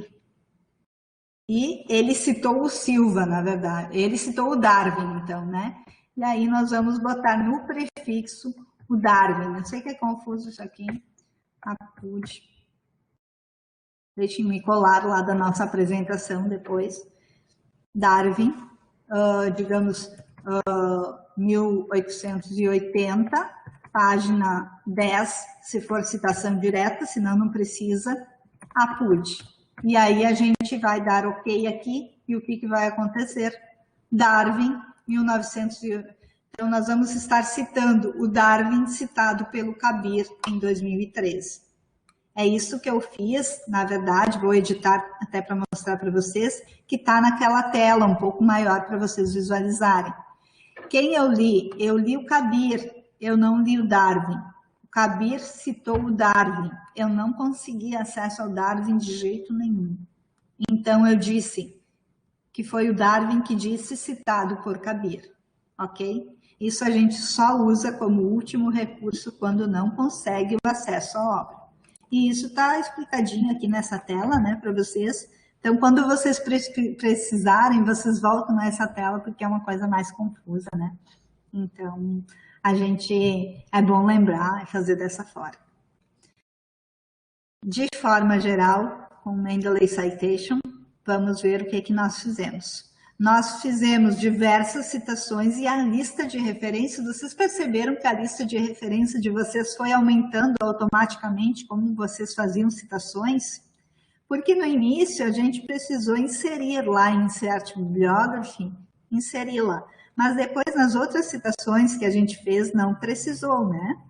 ele citou o Silva, na verdade. Ele citou o Darwin, então, né? E aí nós vamos botar no prefixo o Darwin. Eu sei que é confuso isso aqui. APUD. Deixem-me colar lá da nossa apresentação depois. Darwin, digamos, 1880, página 10, se for citação direta, senão não precisa. APUD. E aí a gente vai dar OK aqui, e o que vai acontecer? Darwin, 1900. Então, nós vamos estar citando o Darwin citado pelo Kabir em 2013. É isso que eu fiz, na verdade, vou editar até para mostrar para vocês, que está naquela tela um pouco maior para vocês visualizarem. Quem eu li? Eu li o Kabir, eu não li o Darwin. Kabir citou o Darwin. Eu não consegui acesso ao Darwin de jeito nenhum. Então, eu disse que foi o Darwin que disse citado por Kabir, ok? Isso a gente só usa como último recurso quando não consegue o acesso à obra. E isso está explicadinho aqui nessa tela, né, para vocês. Então, quando vocês precisarem, vocês voltam nessa tela, porque é uma coisa mais confusa, né? Então... é bom lembrar e fazer dessa forma. De forma geral, com Mendeley Citation, vamos ver o que nós fizemos. nós fizemos diversas citações e a lista de referência, vocês perceberam que a lista de referência de vocês foi aumentando automaticamente como vocês faziam citações? Porque no início a gente precisou inserir lá em Insert Bibliography, inseri-la. Mas depois nas outras citações que a gente fez não precisou, né?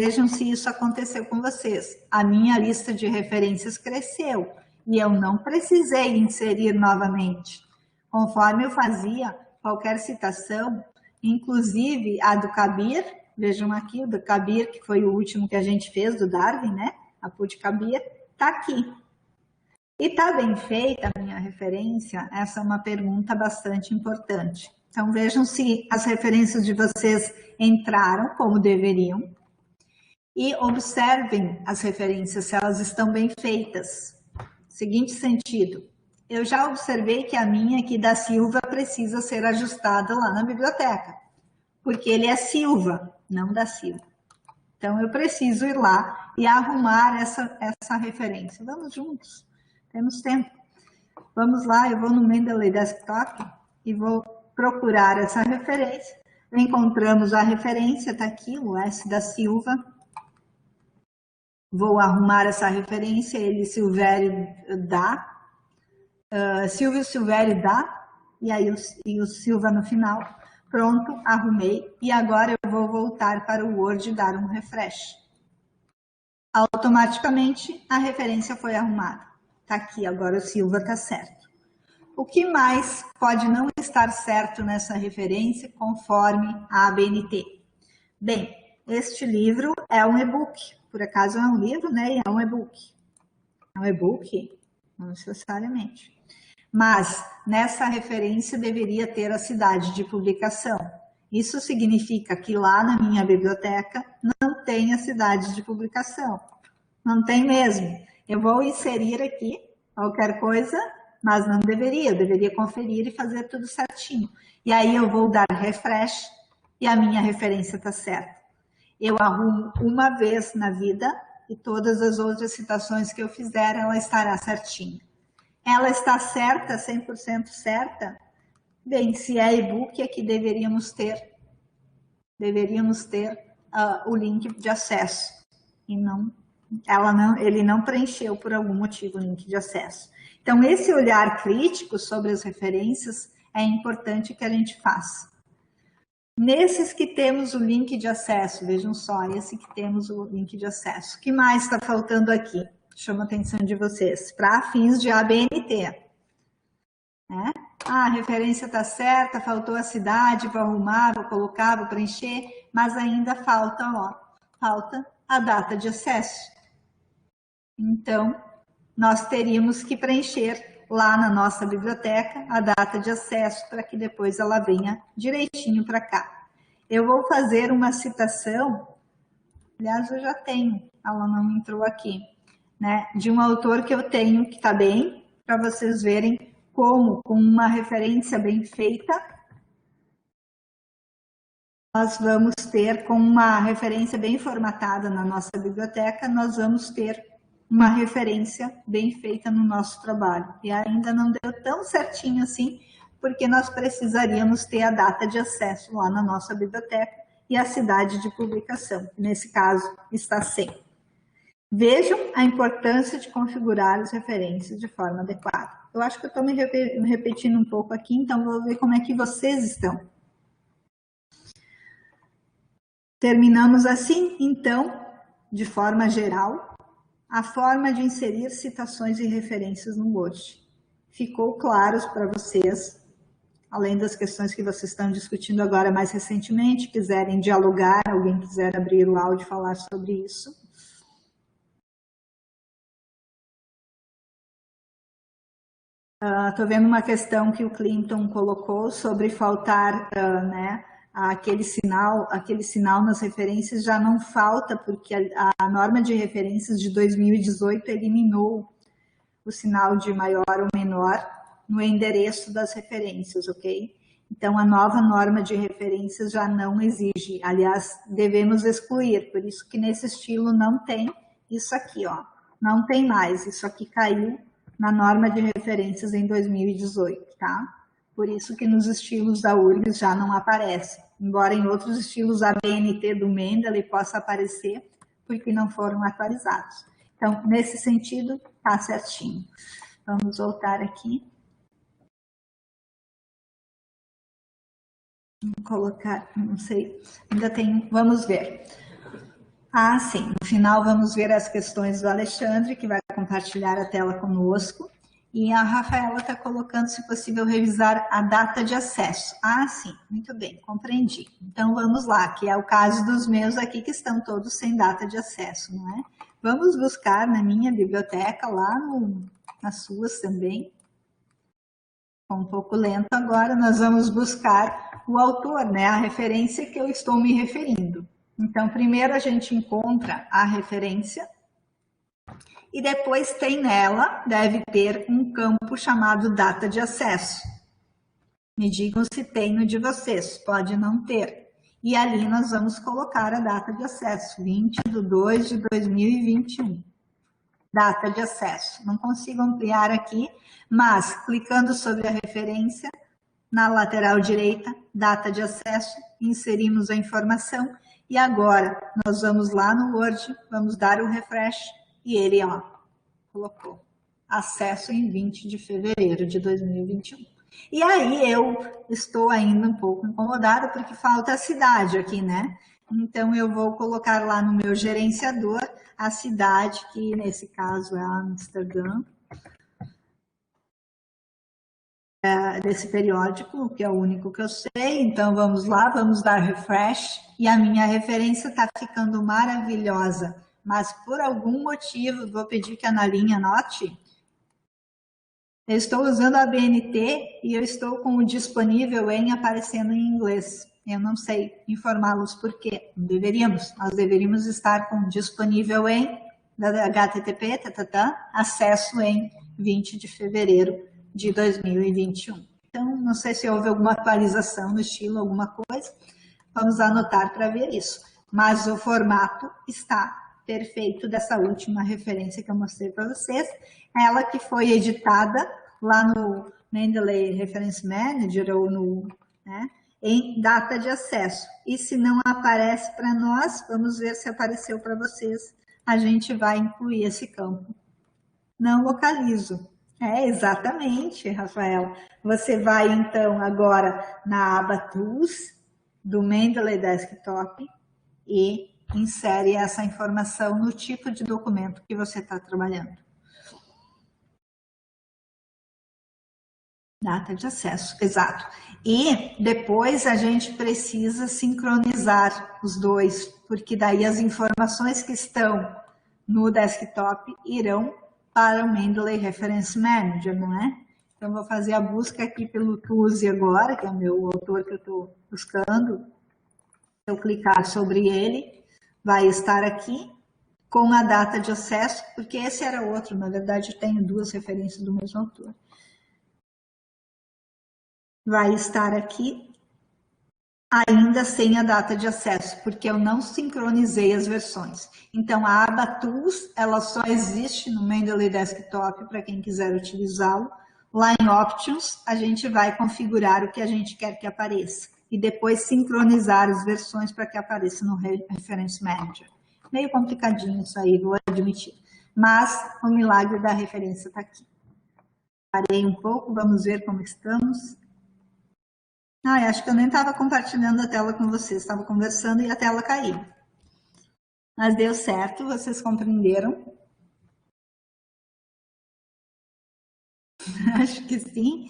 Vejam se isso aconteceu com vocês. A minha lista de referências cresceu e eu não precisei inserir novamente. Conforme eu fazia qualquer citação, inclusive a do Kabir, vejam aqui o do Kabir, que foi o último que a gente fez, do Darwin, né? A Put Kabir, está aqui. E está bem feita a minha referência? Essa é uma pergunta bastante importante. Então vejam se as referências de vocês entraram como deveriam. E observem as referências, se elas estão bem feitas. Seguinte sentido, eu já observei que a minha aqui da Silva precisa ser ajustada lá na biblioteca, porque ele é Silva, não da Silva. Então eu preciso ir lá e arrumar essa referência. Vamos juntos, temos tempo. Vamos lá, eu vou no Mendeley Desktop e vou procurar essa referência. Encontramos a referência, está aqui, o S da Silva. Vou arrumar essa referência, ele Silvério dá, Silvio Silvério dá, e aí o Silva no final. Pronto, arrumei, e agora eu vou voltar para o Word e dar um refresh. Automaticamente a referência foi arrumada. Está aqui, agora o Silva está certo. O que mais pode não estar certo nessa referência conforme a ABNT? Bem, este livro é um e-book. Por acaso é um livro, né? E é um e-book. É um e-book? Não necessariamente. Mas nessa referência deveria ter a cidade de publicação. Isso significa que lá na minha biblioteca não tem a cidade de publicação. Não tem mesmo. Eu vou inserir aqui qualquer coisa, mas não deveria. Eu deveria conferir e fazer tudo certinho. E aí eu vou dar refresh e a minha referência está certa. Eu arrumo uma vez na vida e todas as outras citações que eu fizer, ela estará certinha. Ela está certa, 100% certa? Bem, se é e-book, é que deveríamos ter o link de acesso. E não, ele não preencheu por algum motivo o link de acesso. Então, esse olhar crítico sobre as referências é importante que a gente faça. Nesses que temos o link de acesso, vejam só, esse que temos o link de acesso. O que mais está faltando aqui? Chama a atenção de vocês. Para fins de ABNT. Né? A referência está certa, faltou a cidade, vou arrumar, vou colocar, vou preencher, mas ainda falta a data de acesso. Então, nós teríamos que preencher lá na nossa biblioteca a data de acesso para que depois ela venha direitinho para cá. Eu vou fazer uma citação, aliás, eu já tenho, ela não entrou aqui, né, de um autor que eu tenho que está bem, para vocês verem como, com uma referência bem feita, nós vamos ter, com uma referência bem formatada na nossa biblioteca, nós vamos ter uma referência bem feita no nosso trabalho. E ainda não deu tão certinho assim, porque nós precisaríamos ter a data de acesso lá na nossa biblioteca e a cidade de publicação, que nesse caso está sem. Vejam a importância de configurar as referências de forma adequada. Eu acho que eu estou me repetindo um pouco aqui, então vou ver como é que vocês estão. Terminamos assim, então, de forma geral, a forma de inserir citações e referências no Word. Ficou claro para vocês, além das questões que vocês estão discutindo agora mais recentemente, quiserem dialogar, alguém quiser abrir o áudio e falar sobre isso. Estou vendo uma questão que o Clinton colocou sobre faltar, né, aquele sinal nas referências já não falta, porque a norma de referências de 2018 eliminou o sinal de maior ou menor no endereço das referências, ok? Então, a nova norma de referências já não exige, aliás, devemos excluir, por isso que nesse estilo não tem isso aqui, ó, não tem mais, isso aqui caiu na norma de referências em 2018, tá? Por isso que nos estilos da URGS já não aparece, embora em outros estilos a BNT do Mendeley possa aparecer, porque não foram atualizados. Então, nesse sentido, está certinho. Vamos voltar aqui. Vou colocar, não sei, ainda tem, vamos ver. Ah, sim, no final vamos ver as questões do Alexandre, que vai compartilhar a tela conosco. E a Rafaela está colocando, se possível, revisar a data de acesso. Ah, sim, muito bem, compreendi. Então, vamos lá, que é o caso dos meus aqui, que estão todos sem data de acesso, não é? Vamos buscar na minha biblioteca, lá nas suas também. Um pouco lento agora, nós vamos buscar o autor, né? A referência que eu estou me referindo. Então, primeiro a gente encontra a referência, e depois tem nela, deve ter um campo chamado data de acesso. Me digam se tem no de vocês, pode não ter. E ali nós vamos colocar a data de acesso, 20/2/2021. Data de acesso. Não consigo ampliar aqui, mas clicando sobre a referência, na lateral direita, data de acesso, inserimos a informação e agora nós vamos lá no Word, vamos dar o refresh e ele, ó, colocou acesso em 20 de fevereiro de 2021. E aí eu estou ainda um pouco incomodada porque falta a cidade aqui, né? Então eu vou colocar lá no meu gerenciador a cidade, que nesse caso é Amsterdã, desse periódico, que é o único que eu sei. Então vamos lá, vamos dar refresh e a minha referência está ficando maravilhosa, mas por algum motivo, vou pedir que a Nalinha anote, eu estou usando a BNT e eu estou com o disponível em aparecendo em inglês. Eu não sei informá-los por quê. Nós deveríamos estar com disponível em HTTP, acesso em 20 de fevereiro de 2021. Então, não sei se houve alguma atualização no estilo, alguma coisa. Vamos anotar para ver isso. Mas o formato está perfeito dessa última referência que eu mostrei para vocês. Ela que foi editada lá no Mendeley Reference Manager ou no, né, em data de acesso. E se não aparece para nós, vamos ver se apareceu para vocês. A gente vai incluir esse campo. Não localizo. É, exatamente, Rafael. Você vai, então, agora na aba Tools do Mendeley Desktop e insere essa informação no tipo de documento que você está trabalhando. Data de acesso, exato. E depois a gente precisa sincronizar os dois, porque daí as informações que estão no desktop irão para o Mendeley Reference Manager, não é? Então, vou fazer a busca aqui pelo Tuzi agora, que é o meu autor que eu estou buscando. Se eu clicar sobre ele, vai estar aqui com a data de acesso, porque esse era outro, na verdade eu tenho duas referências do mesmo autor. Vai estar aqui ainda sem a data de acesso, porque eu não sincronizei as versões. Então, a aba Tools, ela só existe no Mendeley Desktop para quem quiser utilizá-lo. Lá em Options, a gente vai configurar o que a gente quer que apareça e depois sincronizar as versões para que apareça no Reference Manager. Meio complicadinho isso aí, vou admitir. Mas o milagre da referência está aqui. Parei um pouco, vamos ver como estamos. Acho que eu nem estava compartilhando a tela com vocês, estava conversando e a tela caiu. Mas deu certo, vocês compreenderam? Acho que sim.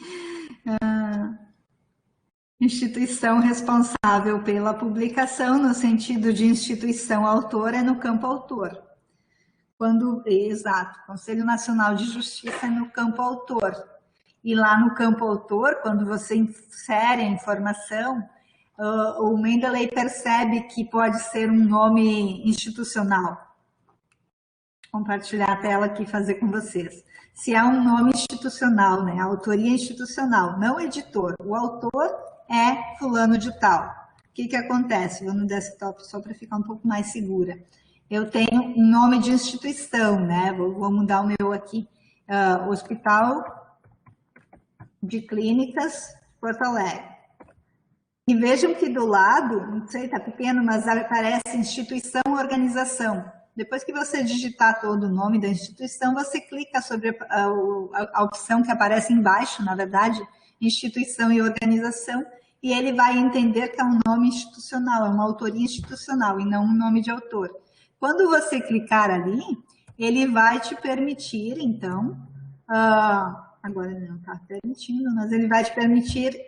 Instituição responsável pela publicação, no sentido de instituição autor, é no campo autor. Exato, Conselho Nacional de Justiça é no campo autor. E lá no campo autor, quando você insere a informação, o Mendeley percebe que pode ser um nome institucional. Vou compartilhar a tela aqui e fazer com vocês. Se há um nome institucional, né? A autoria institucional, não editor. O autor é fulano de tal. O que acontece? Vou no desktop só para ficar um pouco mais segura. Eu tenho um nome de instituição, né? Vou mudar o meu aqui. Hospital de Clínicas Porto Alegre. E vejam que do lado, não sei, está pequeno, mas aparece instituição ou organização. Depois que você digitar todo o nome da instituição, você clica sobre a opção que aparece embaixo, na verdade, instituição e organização, e ele vai entender que é um nome institucional, é uma autoria institucional e não um nome de autor. Quando você clicar ali, ele vai te permitir, então, agora não está permitindo, mas ele vai te permitir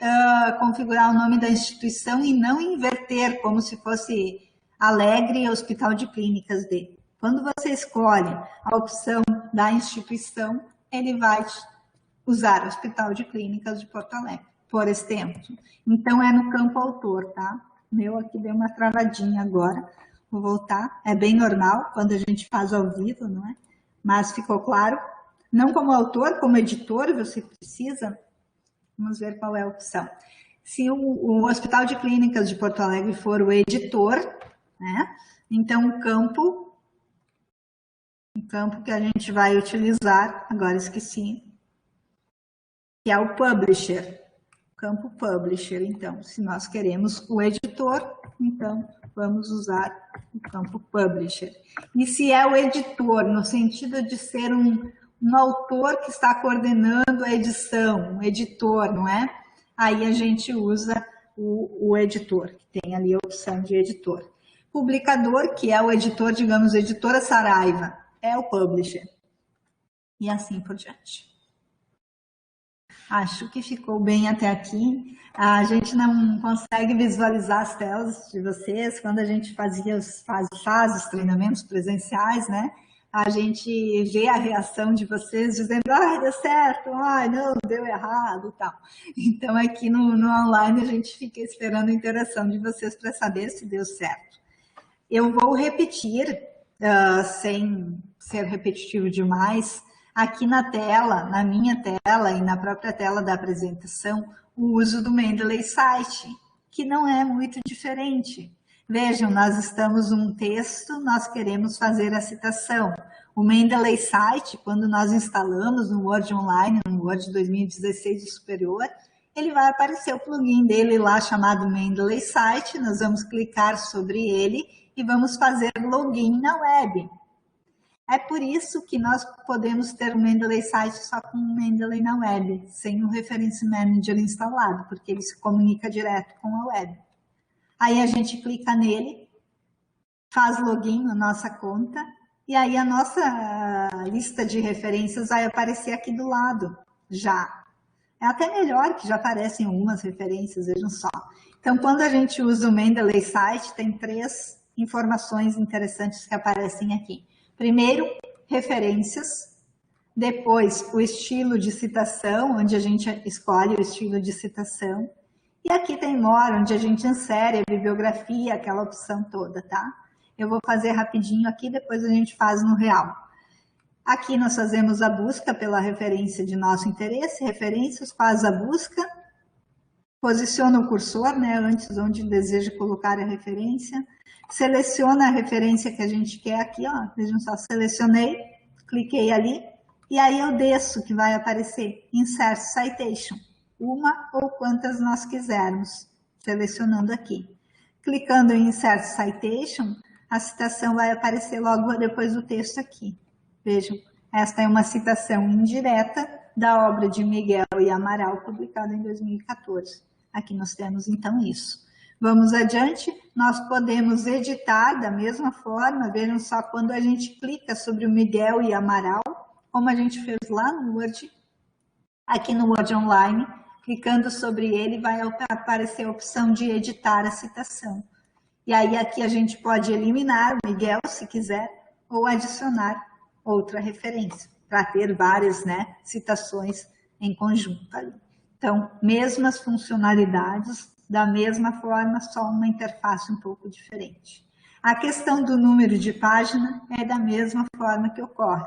configurar o nome da instituição e não inverter, como se fosse Alegre Hospital de Clínicas dele. Quando você escolhe a opção da instituição, ele vai usar Hospital de Clínicas de Porto Alegre, por exemplo. Então, é no campo autor, tá? Meu aqui deu uma travadinha agora. Vou voltar. É bem normal quando a gente faz ao vivo, não é? Mas ficou claro? Não como autor, como editor, você precisa. Vamos ver qual é a opção. Se o Hospital de Clínicas de Porto Alegre for o editor, né? Então, o campo que a gente vai utilizar, agora esqueci, que é o publisher. Campo publisher, então, se nós queremos o editor, então vamos usar o campo publisher. E se é o editor, no sentido de ser um autor que está coordenando a edição, um editor, não é? Aí a gente usa o editor, que tem ali a opção de editor. Publicador, que é o editor, digamos, editora Saraiva, é o publisher. E assim por diante. Acho que ficou bem até aqui. A gente não consegue visualizar as telas de vocês quando a gente faz os treinamentos presenciais, né? A gente vê a reação de vocês dizendo, ai, deu certo, ai, não, deu errado e tal. Então, aqui no online, a gente fica esperando a interação de vocês para saber se deu certo. Eu vou repetir, sem ser repetitivo demais, aqui na tela, na minha tela e na própria tela da apresentação, o uso do Mendeley Site, que não é muito diferente. Vejam, nós estamos num texto, nós queremos fazer a citação. O Mendeley Site, quando nós instalamos no Word Online, no Word 2016 e superior, ele vai aparecer o plugin dele lá chamado Mendeley Site, nós vamos clicar sobre ele e vamos fazer login na web. É por isso que nós podemos ter o Mendeley Site só com o Mendeley na web, sem o Reference Manager instalado, porque ele se comunica direto com a web. Aí a gente clica nele, faz login na nossa conta, e aí a nossa lista de referências vai aparecer aqui do lado, já. É até melhor que já aparecem algumas referências, vejam só. Então, quando a gente usa o Mendeley Site, tem 3 informações interessantes que aparecem aqui. Primeiro, referências. Depois, o estilo de citação, onde a gente escolhe o estilo de citação. E aqui tem More, onde a gente insere a bibliografia, aquela opção toda, tá? Eu vou fazer rapidinho aqui, depois a gente faz no real. Aqui nós fazemos a busca pela referência de nosso interesse, referências, faz a busca, posiciona o cursor, né, antes onde deseja colocar a referência, seleciona a referência que a gente quer aqui, ó, vejam só, selecionei, cliquei ali, e aí eu desço, que vai aparecer Insert Citation, uma ou quantas nós quisermos, selecionando aqui. Clicando em Insert Citation, a citação vai aparecer logo depois do texto aqui. Vejam, esta é uma citação indireta da obra de Miguel e Amaral, publicada em 2014. Aqui nós temos, então, isso. Vamos adiante, nós podemos editar da mesma forma, vejam só, quando a gente clica sobre o Miguel e Amaral, como a gente fez lá no Word, aqui no Word Online, clicando sobre ele, vai aparecer a opção de editar a citação. E aí aqui a gente pode eliminar o Miguel, se quiser, ou adicionar outra referência, para ter várias, né, citações em conjunto ali. Então, mesmas funcionalidades, da mesma forma, só uma interface um pouco diferente. A questão do número de página é da mesma forma que ocorre.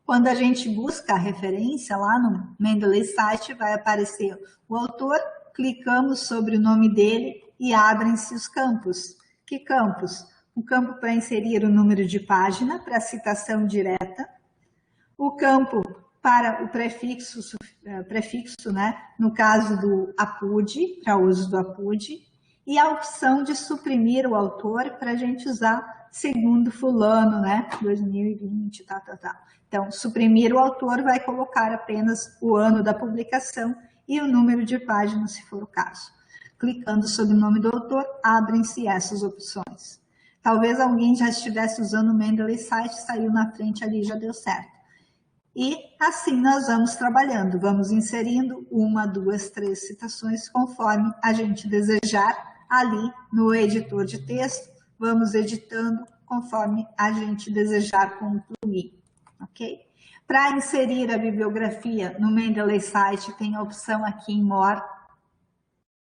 Quando a gente busca a referência lá no Mendeley Site, vai aparecer o autor, clicamos sobre o nome dele e abrem-se os campos. Que campos? O campo para inserir o número de página, para citação direta, o campo para o prefixo, né, no caso do APUD, para uso do APUD, e a opção de suprimir o autor para a gente usar segundo fulano, né, 2020, tal. Então, suprimir o autor vai colocar apenas o ano da publicação e o número de páginas, se for o caso. Clicando sobre o nome do autor, abrem-se essas opções. Talvez alguém já estivesse usando o Mendeley Site, saiu na frente ali e já deu certo. E assim nós vamos trabalhando, vamos inserindo 1, 2, 3 citações conforme a gente desejar ali no editor de texto, vamos editando conforme a gente desejar com o plugin, ok? Para inserir a bibliografia no Mendeley Site, tem a opção aqui em More,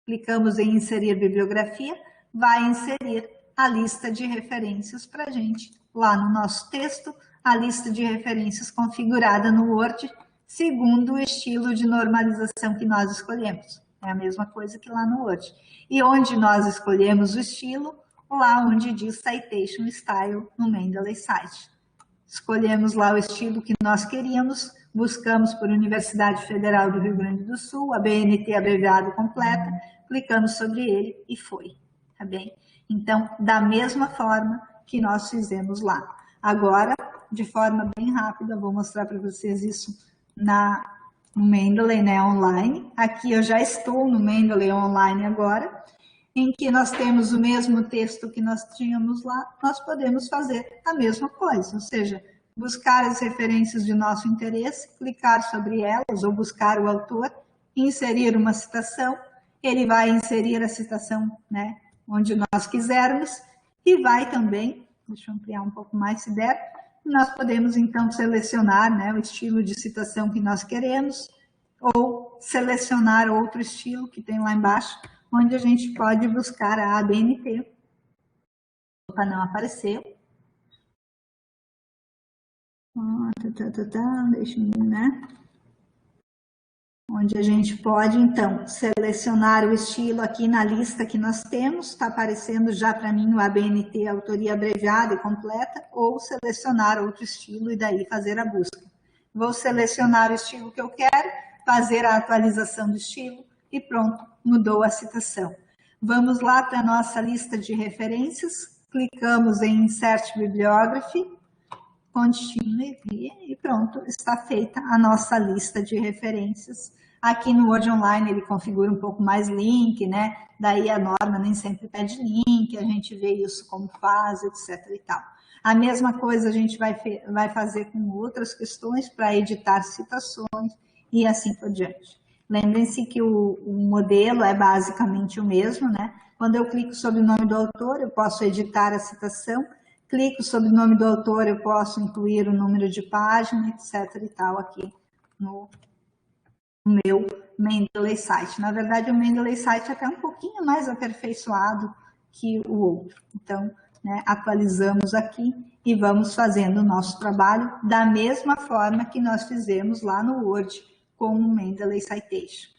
clicamos em inserir bibliografia, vai inserir a lista de referências para a gente lá no nosso texto, a lista de referências configurada no Word, segundo o estilo de normalização que nós escolhemos. É a mesma coisa que lá no Word. E onde nós escolhemos o estilo, lá onde diz Citation Style no Mendeley Site. Escolhemos lá o estilo que nós queríamos, buscamos por Universidade Federal do Rio Grande do Sul, a BNT abreviado completa, clicamos sobre ele e foi, tá bem? Então, da mesma forma que nós fizemos lá. Agora, de forma bem rápida, vou mostrar para vocês isso no Mendeley, né, online. Aqui eu já estou no Mendeley online agora, em que nós temos o mesmo texto que nós tínhamos lá, nós podemos fazer a mesma coisa, ou seja, buscar as referências de nosso interesse, clicar sobre elas ou buscar o autor, inserir uma citação, ele vai inserir a citação, né, onde nós quisermos e vai também, deixa eu ampliar um pouco mais se der, nós podemos então selecionar, né, o estilo de citação que nós queremos ou selecionar outro estilo que tem lá embaixo, onde a gente pode buscar a ABNT. Opa, não apareceu. Deixa eu ver, né? Onde a gente pode, então, selecionar o estilo aqui na lista que nós temos, está aparecendo já para mim o ABNT, autoria abreviada e completa, ou selecionar outro estilo e daí fazer a busca. Vou selecionar o estilo que eu quero, fazer a atualização do estilo e pronto, mudou a citação. Vamos lá para a nossa lista de referências, clicamos em Insert Bibliography, Continue e pronto, está feita a nossa lista de referências. Aqui no Word Online ele configura um pouco mais link, né? Daí a norma nem sempre pede link, a gente vê isso como faz, etc. e tal. A mesma coisa a gente vai fazer com outras questões para editar citações e assim por diante. Lembrem-se que o modelo é basicamente o mesmo, né? Quando eu clico sobre o nome do autor, eu posso editar a citação. Clico sobre o nome do autor, eu posso incluir o número de página, etc. e tal, aqui no meu Mendeley Site. Na verdade, o Mendeley Site é até um pouquinho mais aperfeiçoado que o outro. Então, né, atualizamos aqui e vamos fazendo o nosso trabalho da mesma forma que nós fizemos lá no Word com o Mendeley Citation.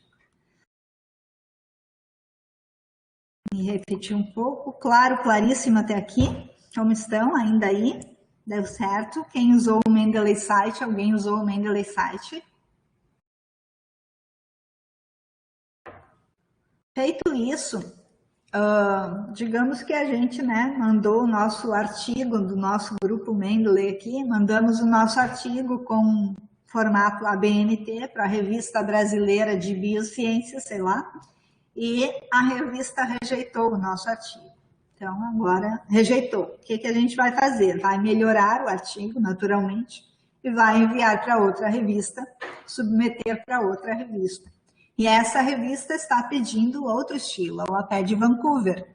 Me repetir um pouco, claro, claríssimo até aqui. Como estão? Ainda aí? Deu certo? Quem usou o Mendeley Site? Alguém usou o Mendeley Site? Feito isso, digamos que a gente, né, mandou o nosso artigo do nosso grupo Mendeley aqui, mandamos o nosso artigo com formato ABNT para a Revista Brasileira de Biociências, sei lá, e a revista rejeitou o nosso artigo. Então, agora, rejeitou. O que a gente vai fazer? Vai melhorar o artigo, naturalmente, e vai enviar para outra revista, submeter para outra revista. E essa revista está pedindo outro estilo, ela pede Vancouver.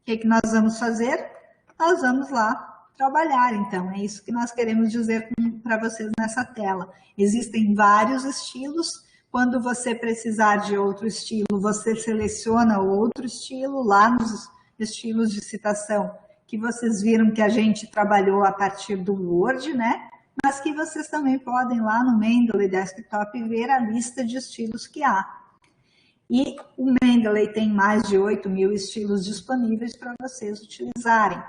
O que nós vamos fazer? Nós vamos lá trabalhar, então. É isso que nós queremos dizer para vocês nessa tela. Existem vários estilos. Quando você precisar de outro estilo, você seleciona outro estilo lá nos estilos de citação que vocês viram que a gente trabalhou a partir do Word, né? Mas que vocês também podem lá no Mendeley Desktop ver a lista de estilos que há. E o Mendeley tem mais de 8.000 estilos disponíveis para vocês utilizarem.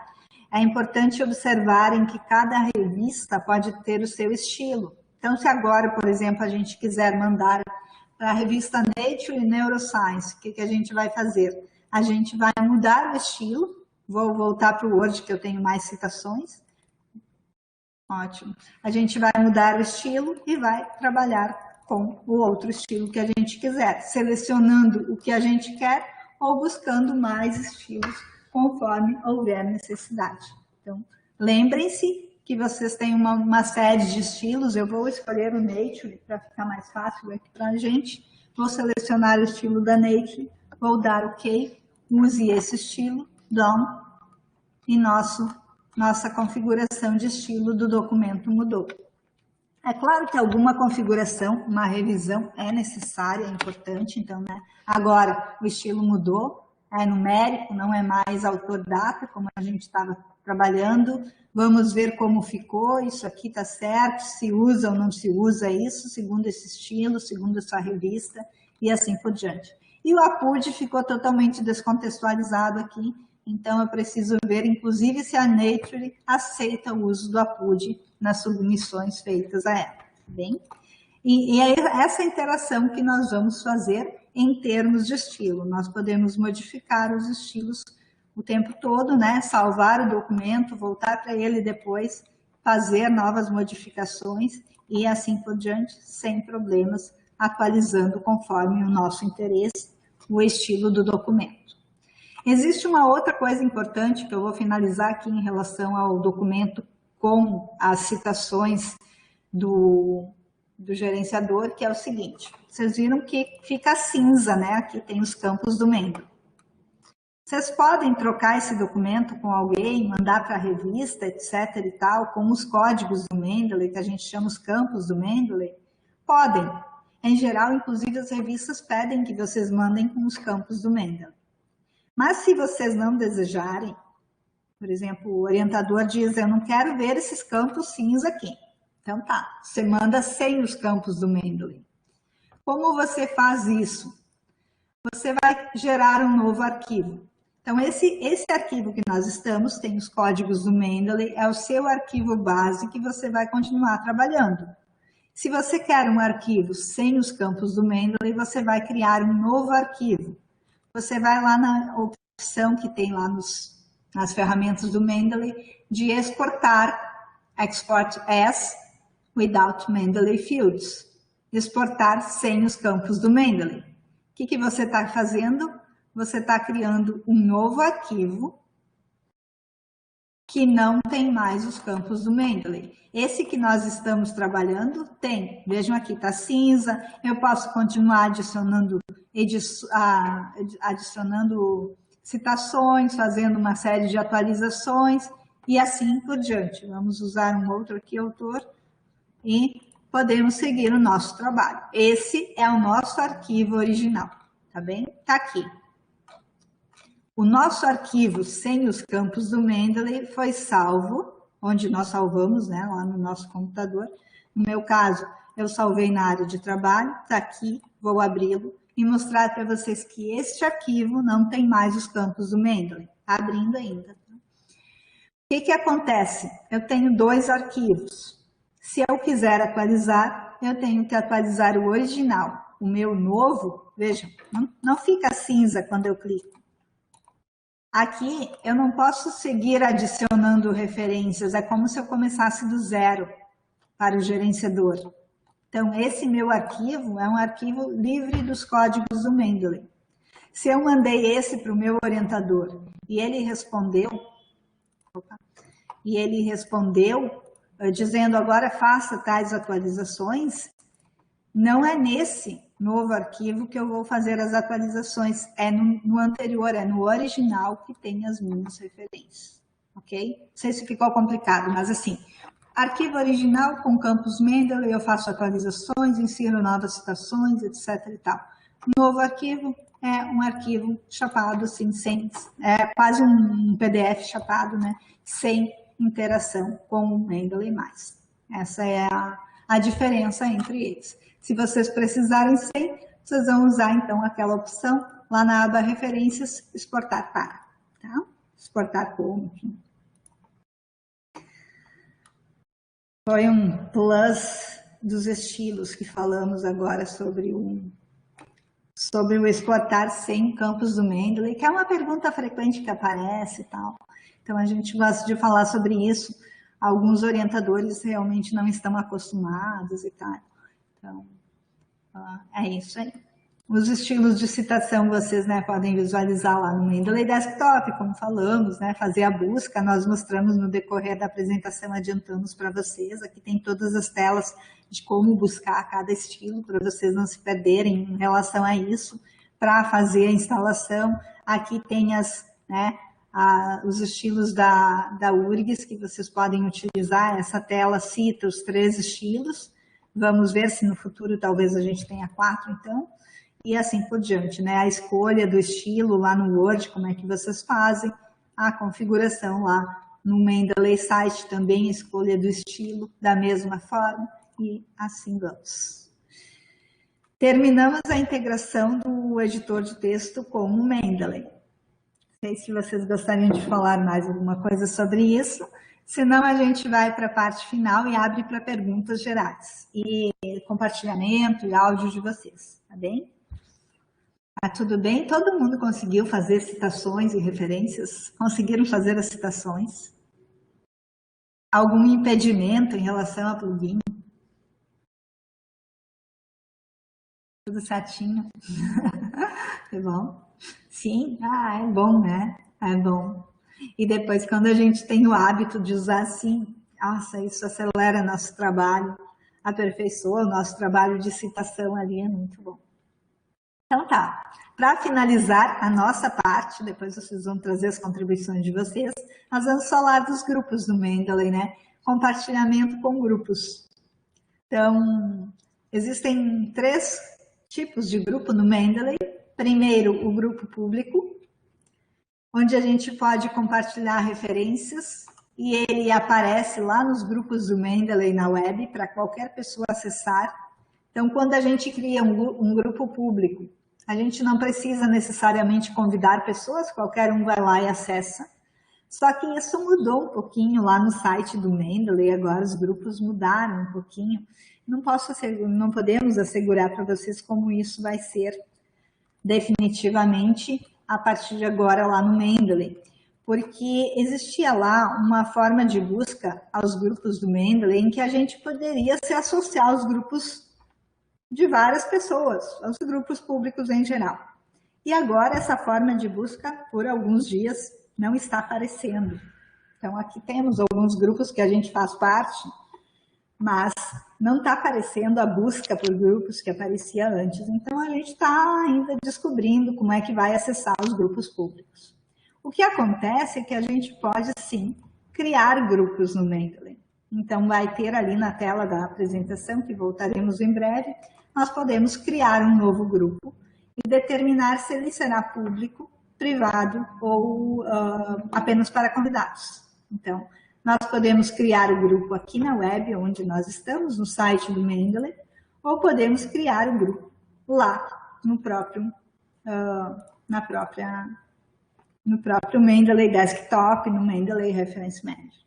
É importante observarem que cada revista pode ter o seu estilo. Então, se agora, por exemplo, a gente quiser mandar para a revista Nature Neuroscience, o que a gente vai fazer? A gente vai mudar o estilo, vou voltar para o Word, que eu tenho mais citações. Ótimo. A gente vai mudar o estilo e vai trabalhar com o outro estilo que a gente quiser, selecionando o que a gente quer ou buscando mais estilos conforme houver necessidade. Então, lembrem-se que vocês têm uma série de estilos. Eu vou escolher o Nature para ficar mais fácil aqui para a gente. Vou selecionar o estilo da Nature, vou dar OK, use esse estilo, Done, e nossa configuração de estilo do documento mudou. É claro que alguma configuração, uma revisão é necessária, é importante, então, né? Agora, o estilo mudou, é numérico, não é mais autor-data, como a gente estava trabalhando. Vamos ver como ficou, isso aqui está certo, se usa ou não se usa isso, segundo esse estilo, segundo a sua revista, e assim por diante. E o APUD ficou totalmente descontextualizado aqui, então eu preciso ver, inclusive, se a Nature aceita o uso do APUD nas submissões feitas a ela, bem? E é essa interação que nós vamos fazer em termos de estilo. Nós podemos modificar os estilos o tempo todo, né? Salvar o documento, voltar para ele depois, fazer novas modificações e assim por diante, sem problemas, atualizando conforme o nosso interesse, o estilo do documento. Existe uma outra coisa importante que eu vou finalizar aqui em relação ao documento com as citações do gerenciador, que é o seguinte. Vocês viram que fica cinza, né? Aqui tem os campos do Mendeley. Vocês podem trocar esse documento com alguém, mandar para a revista, etc. e tal, com os códigos do Mendeley, que a gente chama os campos do Mendeley? Podem. Em geral, inclusive, as revistas pedem que vocês mandem com os campos do Mendeley. Mas se vocês não desejarem, por exemplo, o orientador diz, eu não quero ver esses campos cinza aqui. Então tá, você manda sem os campos do Mendeley. Como você faz isso? Você vai gerar um novo arquivo. Então esse arquivo que nós estamos, tem os códigos do Mendeley, é o seu arquivo base que você vai continuar trabalhando. Se você quer um arquivo sem os campos do Mendeley, você vai criar um novo arquivo. Você vai lá na opção que tem lá nas ferramentas do Mendeley de exportar, export as without Mendeley fields, exportar sem os campos do Mendeley. O que você está fazendo? Você está criando um novo arquivo que não tem mais os campos do Mendeley. Esse que nós estamos trabalhando tem, vejam aqui, está cinza, eu posso continuar adicionando citações, fazendo uma série de atualizações e assim por diante. Vamos usar um outro aqui, autor, e podemos seguir o nosso trabalho. Esse é o nosso arquivo original, tá bem? Tá aqui. O nosso arquivo sem os campos do Mendeley foi salvo, onde nós salvamos, né, lá no nosso computador. No meu caso, eu salvei na área de trabalho, tá aqui, vou abri-lo e mostrar para vocês que este arquivo não tem mais os campos do Mendeley. Tá abrindo ainda. O que acontece? Eu tenho dois arquivos. Se eu quiser atualizar, eu tenho que atualizar o original. O meu novo, vejam, não fica cinza quando eu clico. Aqui eu não posso seguir adicionando referências, é como se eu começasse do zero para o gerenciador. Então, esse meu arquivo é um arquivo livre dos códigos do Mendeley. Se eu mandei esse para o meu orientador e ele respondeu, dizendo agora faça tais atualizações, não é nesse novo arquivo que eu vou fazer as atualizações, é no anterior, é no original que tem as minhas referências, ok? Não sei se ficou complicado, mas assim, arquivo original com campos Mendeley, eu faço atualizações, insiro novas citações, etc e tal. Novo arquivo é um arquivo chapado, assim, é quase um PDF chapado, né? Sem interação com o Mendeley mais. Essa é a diferença entre eles. Se vocês precisarem sem, vocês vão usar, então, aquela opção lá na aba Referências, exportar para, tá? Exportar como, enfim. Foi um plus dos estilos que falamos agora sobre o exportar sem campos do Mendeley, que é uma pergunta frequente que aparece e tal. Então, a gente gosta de falar sobre isso. Alguns orientadores realmente não estão acostumados e tal. Então, é isso aí. Os estilos de citação vocês, né, podem visualizar lá no Mendeley Desktop, como falamos, né, fazer a busca. Nós mostramos no decorrer da apresentação, adiantamos para vocês. Aqui tem todas as telas de como buscar cada estilo, para vocês não se perderem em relação a isso, para fazer a instalação. Aqui tem os estilos da URGS que vocês podem utilizar. Essa tela cita os 3 estilos. Vamos ver se no futuro talvez a gente tenha 4, então. E assim por diante, né? A escolha do estilo lá no Word, como é que vocês fazem, a configuração lá no Mendeley site também, a escolha do estilo da mesma forma, e assim vamos. Terminamos a integração do editor de texto com o Mendeley. Não sei se vocês gostariam de falar mais alguma coisa sobre isso, senão a gente vai para a parte final e abre para perguntas gerais, e compartilhamento e áudio de vocês, tá bem? Tá tudo bem? Todo mundo conseguiu fazer citações e referências? Conseguiram fazer as citações? Algum impedimento em relação a plugin? Tudo certinho? É bom? Sim? É bom, né? É bom. E depois, quando a gente tem o hábito de usar assim, nossa, isso acelera nosso trabalho, aperfeiçoa o nosso trabalho de citação ali, é muito bom. Então tá, para finalizar a nossa parte, depois vocês vão trazer as contribuições de vocês, nós vamos falar dos grupos do Mendeley, né? Compartilhamento com grupos. Então, existem 3 tipos de grupo no Mendeley. Primeiro, o grupo público, onde a gente pode compartilhar referências e ele aparece lá nos grupos do Mendeley na web para qualquer pessoa acessar. Então, quando a gente cria um grupo público, a gente não precisa necessariamente convidar pessoas, qualquer um vai lá e acessa. Só que isso mudou um pouquinho lá no site do Mendeley, agora os grupos mudaram um pouquinho. Não podemos assegurar para vocês como isso vai ser definitivamente a partir de agora lá no Mendeley, porque existia lá uma forma de busca aos grupos do Mendeley em que a gente poderia se associar aos grupos de várias pessoas, aos grupos públicos em geral. E agora essa forma de busca, por alguns dias, não está aparecendo. Então aqui temos alguns grupos que a gente faz parte, mas não está aparecendo a busca por grupos que aparecia antes. Então a gente está ainda descobrindo como é que vai acessar os grupos públicos. O que acontece é que a gente pode sim criar grupos no Mendeley. Então vai ter ali na tela da apresentação, que voltaremos em breve, nós podemos criar um novo grupo e determinar se ele será público, privado ou apenas para convidados. Então, nós podemos criar o grupo aqui na web, onde nós estamos, no site do Mendeley, ou podemos criar o grupo lá no próprio Mendeley Desktop, no Mendeley Reference Manager.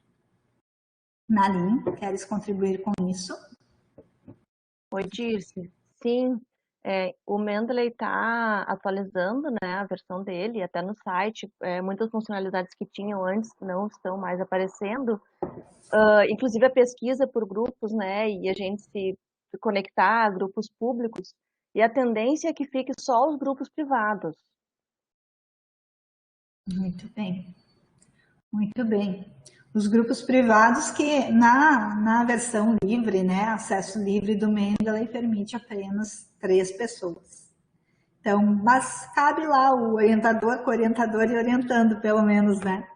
Naline, queres contribuir com isso? Oi, Dirce. Sim, o Mendeley está atualizando, né, a versão dele, até no site. Muitas funcionalidades que tinham antes não estão mais aparecendo. Inclusive a pesquisa por grupos, né, e a gente se conectar a grupos públicos. E a tendência é que fique só os grupos privados. Muito bem. Muito bem. Os grupos privados que na versão livre, né, acesso livre do Mendeley permite apenas 3 pessoas. Então, mas cabe lá o orientador, co-orientador e orientando pelo menos, né?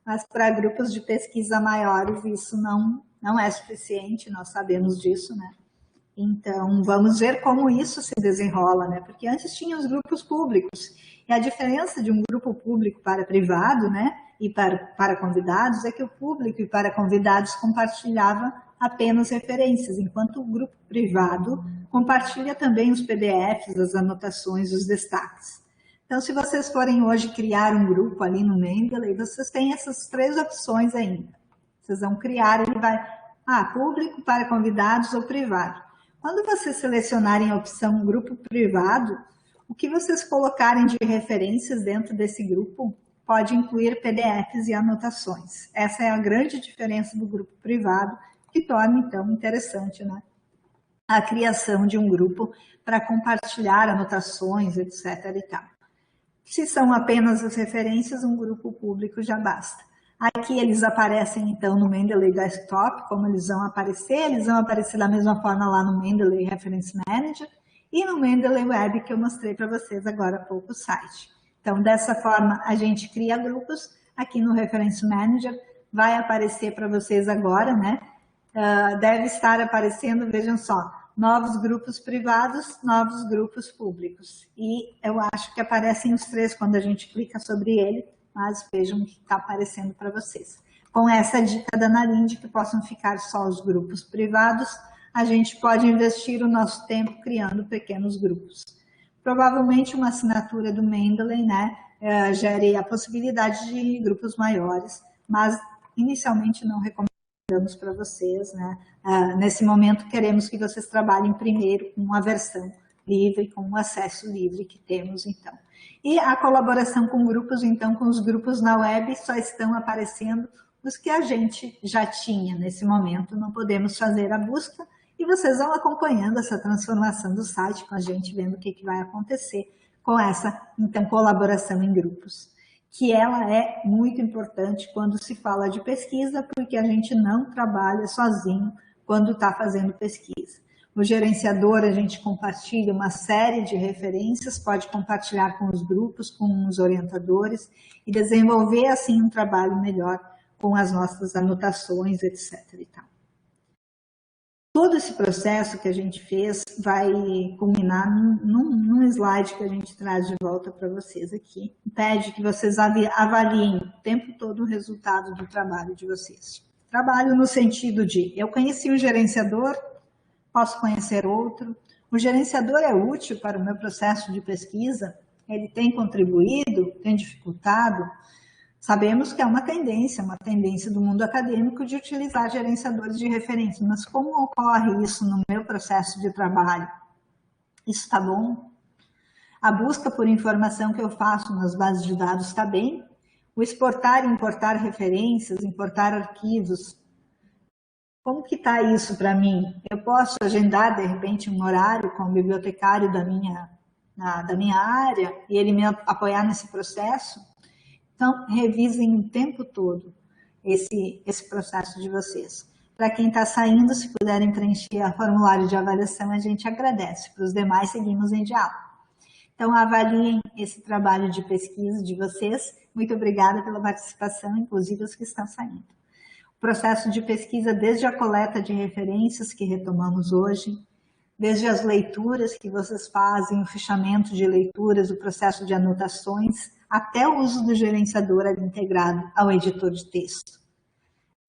Mas para grupos de pesquisa maiores isso não é suficiente, nós sabemos disso, né? Então, vamos ver como isso se desenrola, né? Porque antes tinha os grupos públicos, e a diferença de um grupo público para privado, né, e para convidados, é que o público e para convidados compartilhava apenas referências, enquanto o grupo privado compartilha também os PDFs, as anotações, os destaques. Então, se vocês forem hoje criar um grupo ali no Mendeley, vocês têm essas 3 opções ainda. Vocês vão criar, ele vai, público para convidados ou privado. Quando vocês selecionarem a opção grupo privado, o que vocês colocarem de referências dentro desse grupo pode incluir PDFs e anotações. Essa é a grande diferença do grupo privado, que torna, então, interessante, né, a criação de um grupo para compartilhar anotações, etc. e tal. Se são apenas as referências, um grupo público já basta. Aqui eles aparecem, então, no Mendeley Desktop, como eles vão aparecer da mesma forma lá no Mendeley Reference Manager e no Mendeley Web, que eu mostrei para vocês agora há pouco o site. Então, dessa forma, a gente cria grupos. Aqui no Reference Manager vai aparecer para vocês agora, né? Deve estar aparecendo, vejam só, novos grupos privados, novos grupos públicos. E eu acho que aparecem os três quando a gente clica sobre ele, mas vejam que está aparecendo para vocês. Com essa dica da Narin de que possam ficar só os grupos privados, a gente pode investir o nosso tempo criando pequenos grupos. Provavelmente uma assinatura do Mendeley, né, gere a possibilidade de grupos maiores, mas inicialmente não recomendamos para vocês, né? Nesse momento queremos que vocês trabalhem primeiro com a versão livre, com o acesso livre que temos, então. E a colaboração com grupos, então, com os grupos na web, só estão aparecendo os que a gente já tinha nesse momento, não podemos fazer a busca, e vocês vão acompanhando essa transformação do site com a gente, vendo o que vai acontecer com essa, então, colaboração em grupos, que ela é muito importante quando se fala de pesquisa, porque a gente não trabalha sozinho quando está fazendo pesquisa. O gerenciador, a gente compartilha uma série de referências, pode compartilhar com os grupos, com os orientadores e desenvolver, assim, um trabalho melhor com as nossas anotações, etc. e tal. Todo esse processo que a gente fez vai culminar num slide que a gente traz de volta para vocês aqui. Pede que vocês avaliem o tempo todo o resultado do trabalho de vocês. Trabalho no sentido de, eu conheci o gerenciador, posso conhecer outro. O gerenciador é útil para o meu processo de pesquisa? Ele tem contribuído? Tem dificultado? Sabemos que é uma tendência do mundo acadêmico de utilizar gerenciadores de referência, mas como ocorre isso no meu processo de trabalho? Isso está bom? A busca por informação que eu faço nas bases de dados está bem? O exportar e importar referências, importar arquivos, como que está isso para mim? Eu posso agendar, de repente, um horário com o bibliotecário da minha área e ele me apoiar nesse processo? Então, revisem o tempo todo esse processo de vocês. Para quem está saindo, se puderem preencher o formulário de avaliação, a gente agradece. Para os demais, seguimos em diálogo. Então, avaliem esse trabalho de pesquisa de vocês. Muito obrigada pela participação, inclusive os que estão saindo. O processo de pesquisa, desde a coleta de referências que retomamos hoje, desde as leituras que vocês fazem, o fichamento de leituras, o processo de anotações, até o uso do gerenciador ali integrado ao editor de texto.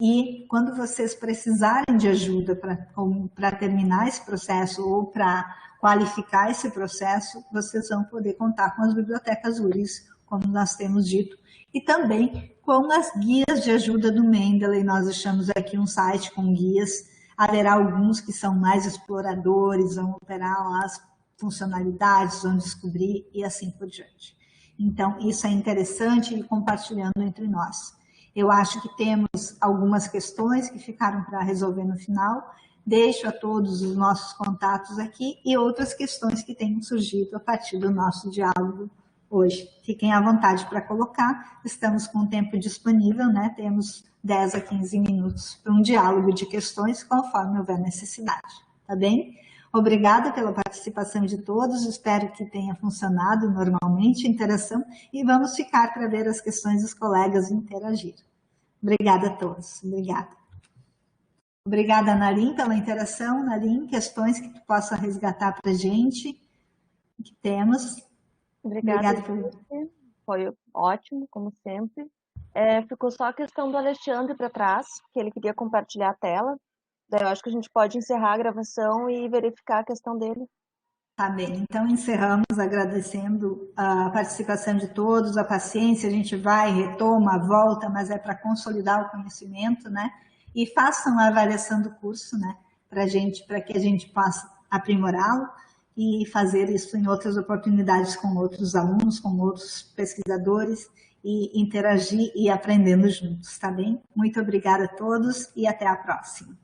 E quando vocês precisarem de ajuda para terminar esse processo ou para qualificar esse processo, vocês vão poder contar com as bibliotecas URIs, como nós temos dito, e também com as guias de ajuda do Mendeley. Nós deixamos aqui um site com guias, haverá alguns que são mais exploradores, vão operar lá as funcionalidades, vão descobrir e assim por diante. Então, isso é interessante e compartilhando entre nós. Eu acho que temos algumas questões que ficaram para resolver no final. Deixo a todos os nossos contatos aqui e outras questões que tenham surgido a partir do nosso diálogo hoje. Fiquem à vontade para colocar. Estamos com o tempo disponível, né? Temos 10 a 15 minutos para um diálogo de questões conforme houver necessidade. Tá bem? Obrigada pela participação de todos, espero que tenha funcionado normalmente a interação e vamos ficar para ver as questões dos colegas e interagir. Obrigada a todos, obrigada. Obrigada, Narin, pela interação. Narin, questões que tu possa resgatar para a gente, que temos. Obrigada por... Foi ótimo, como sempre. Ficou só a questão do Alexandre para trás, que ele queria compartilhar a tela. Daí eu acho que a gente pode encerrar a gravação e verificar a questão dele. Tá bem, então encerramos agradecendo a participação de todos, a paciência, a gente vai, retoma, volta, mas é para consolidar o conhecimento, né? E façam a avaliação do curso, né? Para que a gente possa aprimorá-lo e fazer isso em outras oportunidades com outros alunos, com outros pesquisadores e interagir e aprendendo juntos, tá bem? Muito obrigada a todos e até a próxima.